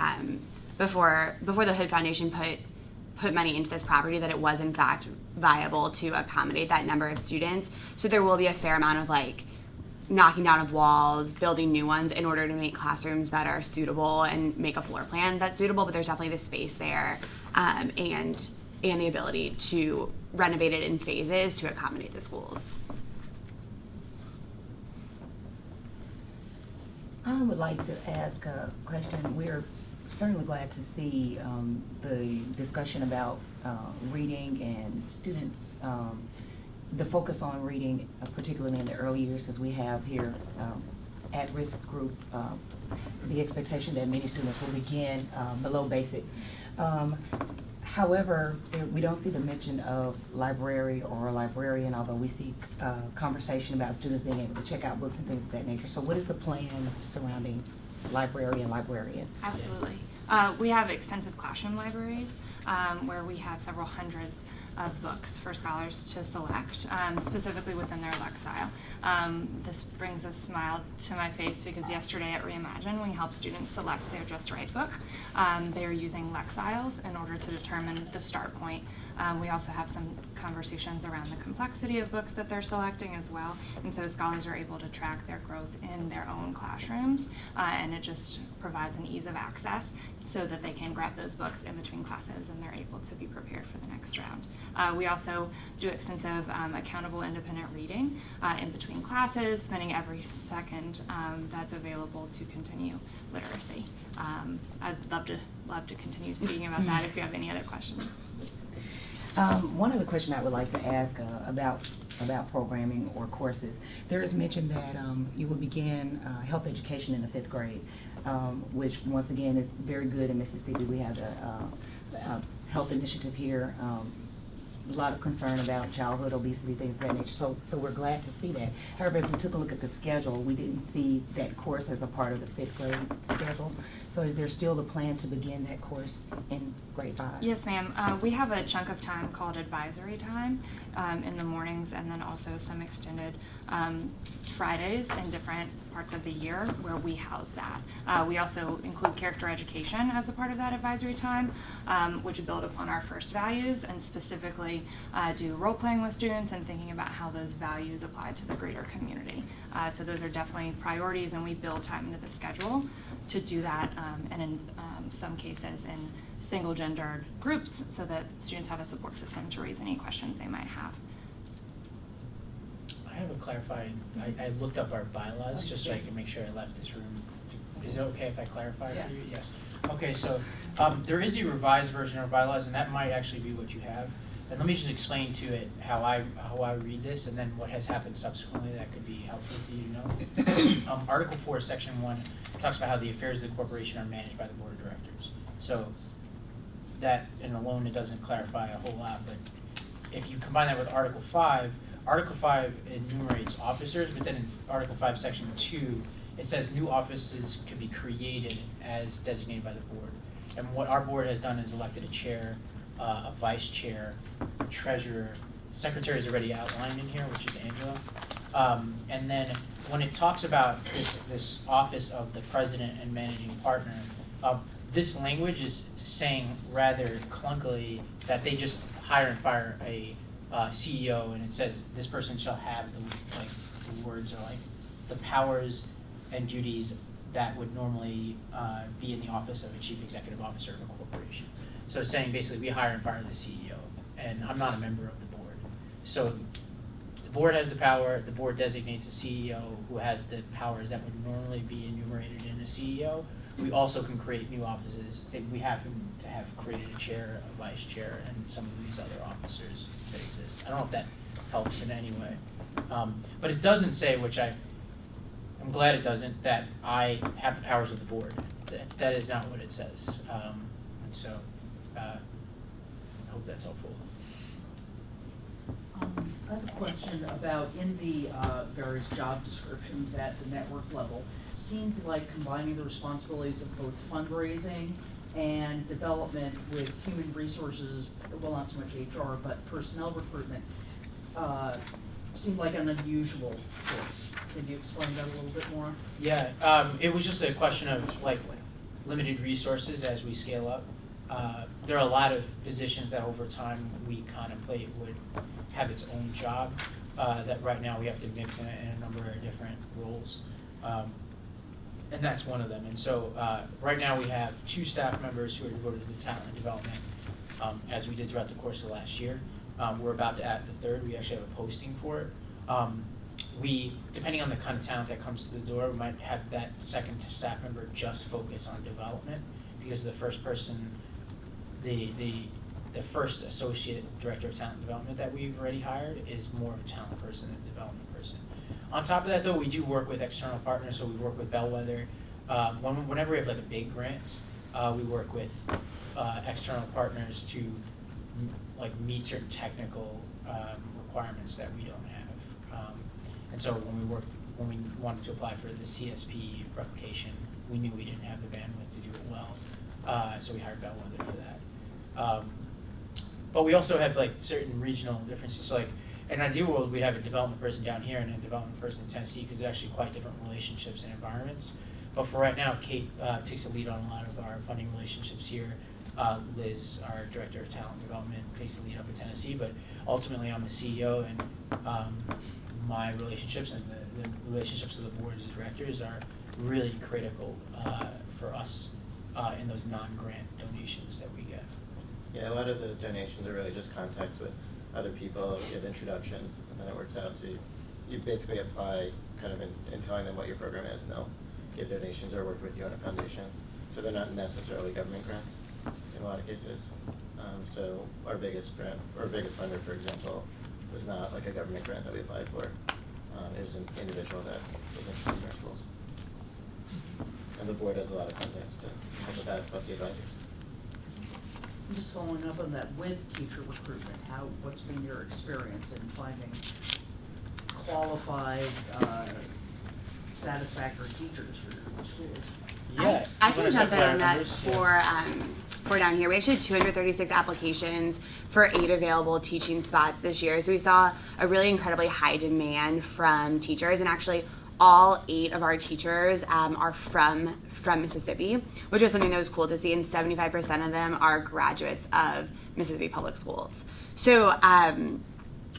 before the Hood Foundation put money into this property that it was in fact viable to accommodate that number of students. So there will be a fair amount of like knocking down of walls, building new ones in order to make classrooms that are suitable and make a floor plan that's suitable. But there's definitely the space there, and the ability to renovate it in phases to accommodate the schools. I would like to ask a question. We're certainly glad to see the discussion about reading and students, the focus on reading, particularly in the early years, as we have here at-risk group, the expectation that many students will begin below basic. However, we don't see the mention of library or a librarian, although we see conversation about students being able to check out books and things of that nature. So what is the plan surrounding librarian? Absolutely. We have extensive classroom libraries where we have several hundreds of books for scholars to select, specifically within their Lexile. This brings a smile to my face because yesterday at Reimagine we helped students select their Just Right book. They are using Lexiles in order to determine the start point. We also have some conversations around the complexity of books that they're selecting as well, and so scholars are able to track their growth in their own classrooms, and it just provides an ease of access so that they can grab those books in between classes and they're able to be prepared for the next round. We also do extensive accountable independent reading in between classes, spending every second that's available to continue literacy. I'd love to continue speaking about that if you have any other questions. One other question I would like to ask about programming or courses. There is mention that you will begin health education in the 5th grade, which once again is very good in Mississippi. We have a health initiative here. A lot of concern about childhood obesity, things of that nature. So we're glad to see that. However, as we took a look at the schedule, we didn't see that course as a part of the 5th grade schedule. So is there still the plan to begin that course in grade 5? Yes, ma'am. We have a chunk of time called advisory time in the mornings, and then also some extended Fridays in different parts of the year where we house that. We also include character education as a part of that advisory time, which build upon our first values and specifically do role playing with students and thinking about how those values apply to the greater community. So those are definitely priorities, and we build time into the schedule to do that, and in some cases in single gendered groups so that students have a support system to raise any questions they might have. I have a clarified, I looked up our bylaws just so I can make sure I left this room. Is it okay if I clarify for you? Yes. Okay, so there is a revised version of our bylaws, and that might actually be what you have. And let me just explain to it how I read this, and then what has happened subsequently that could be helpful to you to know. Article 4, Section 1 talks about how the affairs of the corporation are managed by the board of directors. So that, and alone it doesn't clarify a whole lot, but if you combine that with Article 5, Article 5 enumerates officers, but then in Article 5, Section 2, it says new offices can be created as designated by the board. And what our board has done is elected a chair, a vice chair, treasurer, secretary is already outlined in here, which is Angela. And then when it talks about this office of the president and managing partner, this language is saying rather clunkily that they just hire and fire a CEO, and it says this person shall have the words are like the powers and duties that would normally be in the office of a chief executive officer of a corporation. So it's saying basically we hire and fire the CEO, and I'm not a member of the board. So the board has the power, the board designates a CEO who has the powers that would normally be enumerated in a CEO. We also can create new offices. We happen to have created a chair, a vice chair, and some of these other officers that exist. I don't know if that helps in any way. But it doesn't say, which I'm glad it doesn't, that I have the powers of the board. That is not what it says. And so I hope that's helpful. I have a question about in the various job descriptions at the network level. It seemed like combining the responsibilities of both fundraising and development with human resources, well, not so much HR, but personnel recruitment, seemed like an unusual choice. Can you explain that a little bit more? Yeah, it was just a question of like limited resources as we scale up. There are a lot of positions that over time we contemplate would have its own job that right now we have to mix in a number of different roles. And that's one of them. And so right now we have 2 staff members who are devoted to the talent and development as we did throughout the course of last year. We're about to add the 3rd. We actually have a posting for it. We, depending on the kind of talent that comes to the door, we might have that 2nd staff member just focus on development, because the first person, the first associate director of talent development that we've already hired is more of a talent person than a development person. On top of that, though, we do work with external partners. So we work with Bellwether. Whenever we have like a big grant, we work with external partners to like meet certain technical requirements that we don't have. And so when we wanted to apply for the CSP replication, we knew we didn't have the bandwidth to do it well, so we hired Bellwether for that. But we also have like certain regional differences. So like in an ideal world, we'd have a development person down here and a development person in Tennessee, because they're actually quite different relationships and environments. But for right now, Kate takes the lead on a lot of our funding relationships here. Liz, our director of talent development, takes the lead up in Tennessee. But ultimately, I'm the CEO, and my relationships and the relationships of the boards of directors are really critical for us in those non-grant donations that we get. Yeah, a lot of the donations are really just contacts with other people, you have introductions, and then it works out. So you basically apply kind of in telling them what your program is, and they'll give donations or work with you on a foundation. So they're not necessarily government grants in a lot of cases. So our biggest grant, or biggest funder, for example, was not like a government grant that we applied for. It was an individual that was interested in our schools. And the board has a lot of contacts to help with that, plus the advisors. Just following up on that, with teacher recruitment, what's been your experience in finding qualified, satisfactory teachers for your schools? Yeah, I can jump in on that for down here. We actually had 236 applications for 8 available teaching spots this year. So we saw a really incredibly high demand from teachers, and actually all 8 of our teachers are from Mississippi, which was something that was cool to see, and 75% of them are graduates of Mississippi Public Schools. So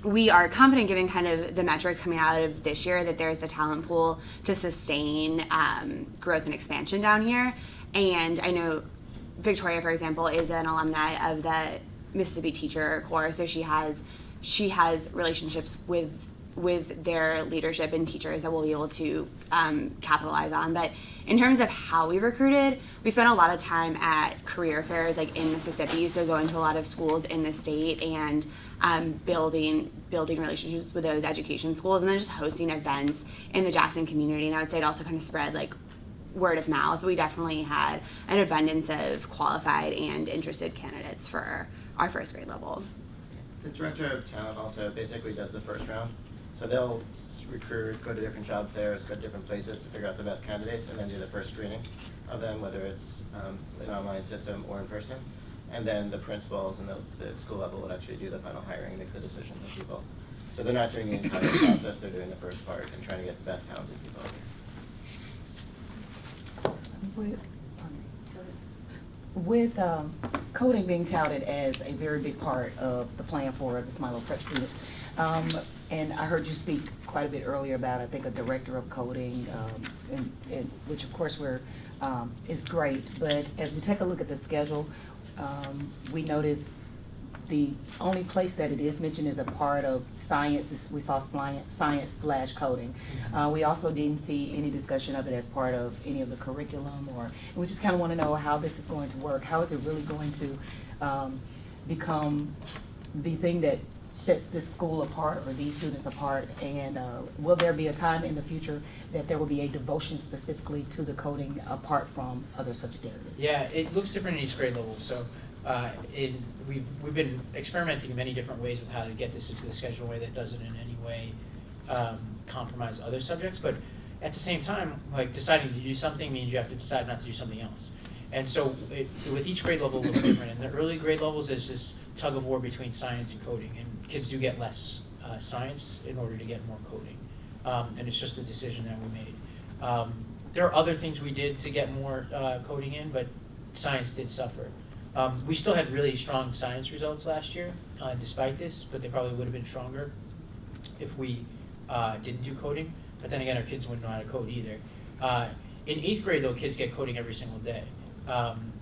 we are confident, given kind of the metrics coming out of this year, that there's the talent pool to sustain growth and expansion down here. And I know Victoria, for example, is an alumni of the Mississippi Teacher Corps, so she has relationships with their leadership and teachers that we'll be able to capitalize on. But in terms of how we recruited, we spent a lot of time at career fairs like in Mississippi, so going to a lot of schools in the state and building relationships with those education schools, and then just hosting events in the Jackson community. And I would say it also kind of spread like word of mouth. We definitely had an abundance of qualified and interested candidates for our first grade level. The director of talent also basically does the first round. So they'll recruit, go to different job fairs, go to different places to figure out the best candidates, and then do the first screening of them, whether it's an online system or in person. And then the principals and the school level would actually do the final hiring, make the decision of people. So they're not doing the entire process, they're doing the first part and trying to get the best talented people here. With coding being touted as a very big part of the plan for the Smilo Prep students, and I heard you speak quite a bit earlier about, I think, a director of coding, and which of course is great, but as we take a look at the schedule, we notice the only place that it is mentioned is a part of science. We saw science/coding. We also didn't see any discussion of it as part of any of the curriculum, and we just kind of want to know how this is going to work. How is it really going to become the thing that sets this school apart or these students apart? And will there be a time in the future that there will be a devotion specifically to the coding apart from other subject areas? Yeah, it looks different in each grade level. So we've been experimenting in many different ways with how to get this into the schedule in a way that doesn't in any way compromise other subjects. But at the same time, like, deciding to do something means you have to decide not to do something else. And so with each grade level, it looks different. In the early grade levels, there's this tug of war between science and coding, and kids do get less science in order to get more coding. And it's just a decision that we made. There are other things we did to get more coding in, but science did suffer. We still had really strong science results last year, despite this, but they probably would have been stronger if we didn't do coding. But then again, our kids wouldn't know how to code either. In 8th grade, though, kids get coding every single day.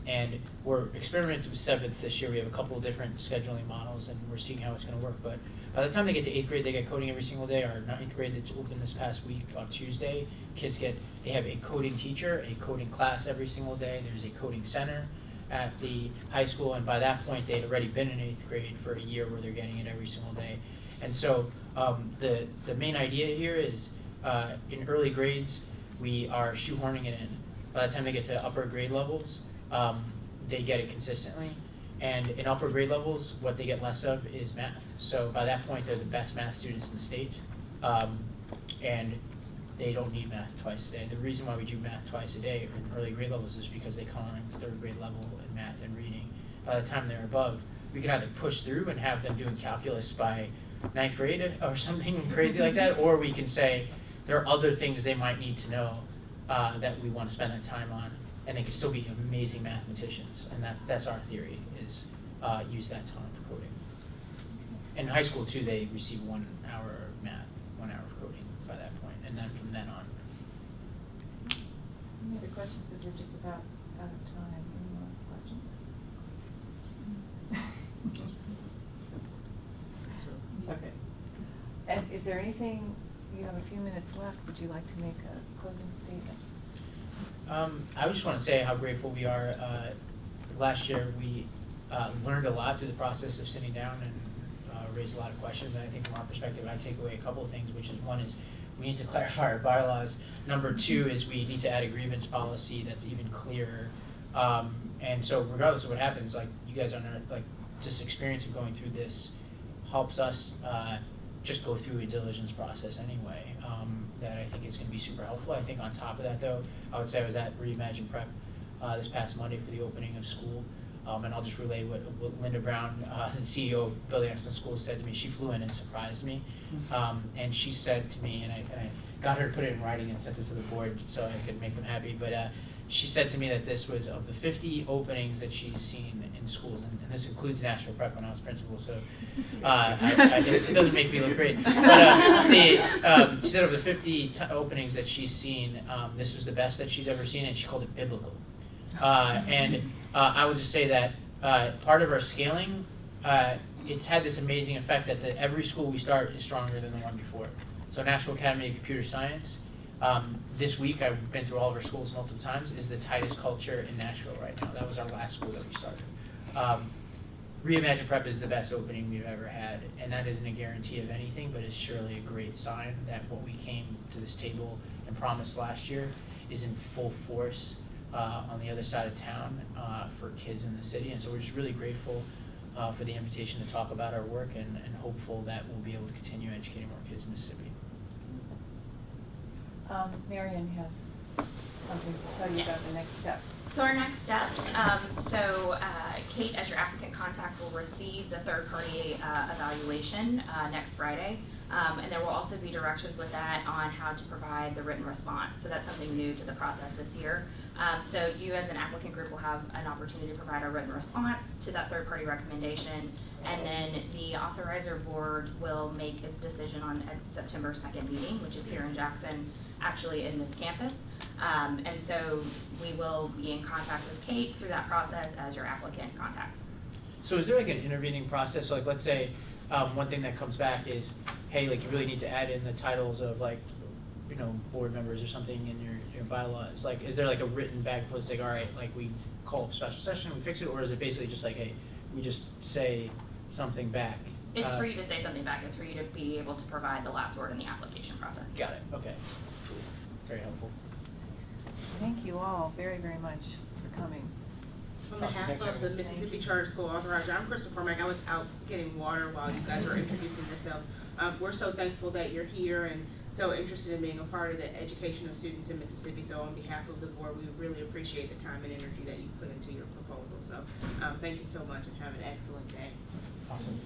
And we're experimenting with 7th this year. We have a couple of different scheduling models, and we're seeing how it's going to work. But by the time they get to 8th grade, they get coding every single day. Our 9th grade that's opened this past week on Tuesday, they have a coding teacher, a coding class every single day. There's a coding center at the high school, and by that point, they'd already been in 8th grade for a year where they're getting it every single day. And so the main idea here is in early grades, we are shoehorning it in. By the time they get to upper grade levels, they get it consistently. And in upper grade levels, what they get less of is math. So by that point, they're the best math students in the state. And they don't need math twice a day. The reason why we do math twice a day in early grade levels is because they come on 3rd grade level in math and reading. By the time they're above, we can either push through and have them doing calculus by 9th grade or something crazy like that, or we can say there are other things they might need to know that we want to spend that time on, and they can still be amazing mathematicians. And that's our theory, is use that time for coding. In high school, too, they receive 1 hour of math, 1 hour of coding by that point, and then from then on. Any other questions, because we're just about out of time. Any more questions? Okay. And is there anything, you have a few minutes left, would you like to make a closing statement? I just want to say how grateful we are. Last year, we learned a lot through the process of sitting down and raised a lot of questions. And I think from our perspective, I take away a couple of things, which is, one is we need to clarify our bylaws. Number 2 is we need to add a grievance policy that's even clearer. And so regardless of what happens, like, you guys are not, like, just experience of going through this helps us just go through a diligence process anyway, that I think is going to be super helpful. I think on top of that, though, I would say I was at Reimagine Prep this past Monday for the opening of school, and I'll just relay what Linda Brown, the CEO of Building Excellence Schools, said to me. She flew in and surprised me, and she said to me, and I got her to put it in writing and sent it to the board so I could make them happy, but she said to me that this was, of the 50 openings that she's seen in schools, and this includes National Prep when I was principal, so it doesn't make me look great. But she said of the 50 openings that she's seen, this was the best that she's ever seen, and she called it biblical. And I would just say that part of our scaling, it's had this amazing effect that every school we start is stronger than the one before. So National Academy of Computer Science, this week, I've been through all of our schools multiple times, is the tightest culture in Nashville right now. That was our last school that we started. Reimagine Prep is the best opening we've ever had, and that isn't a guarantee of anything, but it's surely a great sign that what we came to this table and promised last year is in full force on the other side of town for kids in the city. And so we're just really grateful for the invitation to talk about our work and hopeful that we'll be able to continue educating more kids in Mississippi. Marion has something to tell you Yes. about the next steps. So our next steps, Kate, as your applicant contact, will receive the third-party evaluation next Friday. And there will also be directions with that on how to provide the written response. So that's something new to the process this year. So you as an applicant group will have an opportunity to provide a written response to that third-party recommendation. And then the authorizer board will make its decision on a September 2nd meeting, which is here in Jackson, actually in this campus. And so we will be in contact with Kate through that process as your applicant contact. So is there like an intervening process? So like, let's say one thing that comes back is, hey, like you really need to add in the titles of like, you know, board members or something in your bylaws. Like, is there like a written back and forth, like, all right, like we call up special session, we fix it, or is it basically just like, hey, we just say something back? It's for you to say something back. It's for you to be able to provide the last word in the application process. Got it. Okay. Cool. Very helpful. Thank you all very, very much for coming. On behalf of the Mississippi Charter School Authorizer, I'm Crystal Cormack. I was out getting water while you guys were introducing yourselves. We're so thankful that you're here and so interested in being a part of the education of students in Mississippi. So on behalf of the board, we really appreciate the time and energy that you've put into your proposal. So thank you so much and have an excellent day. Awesome.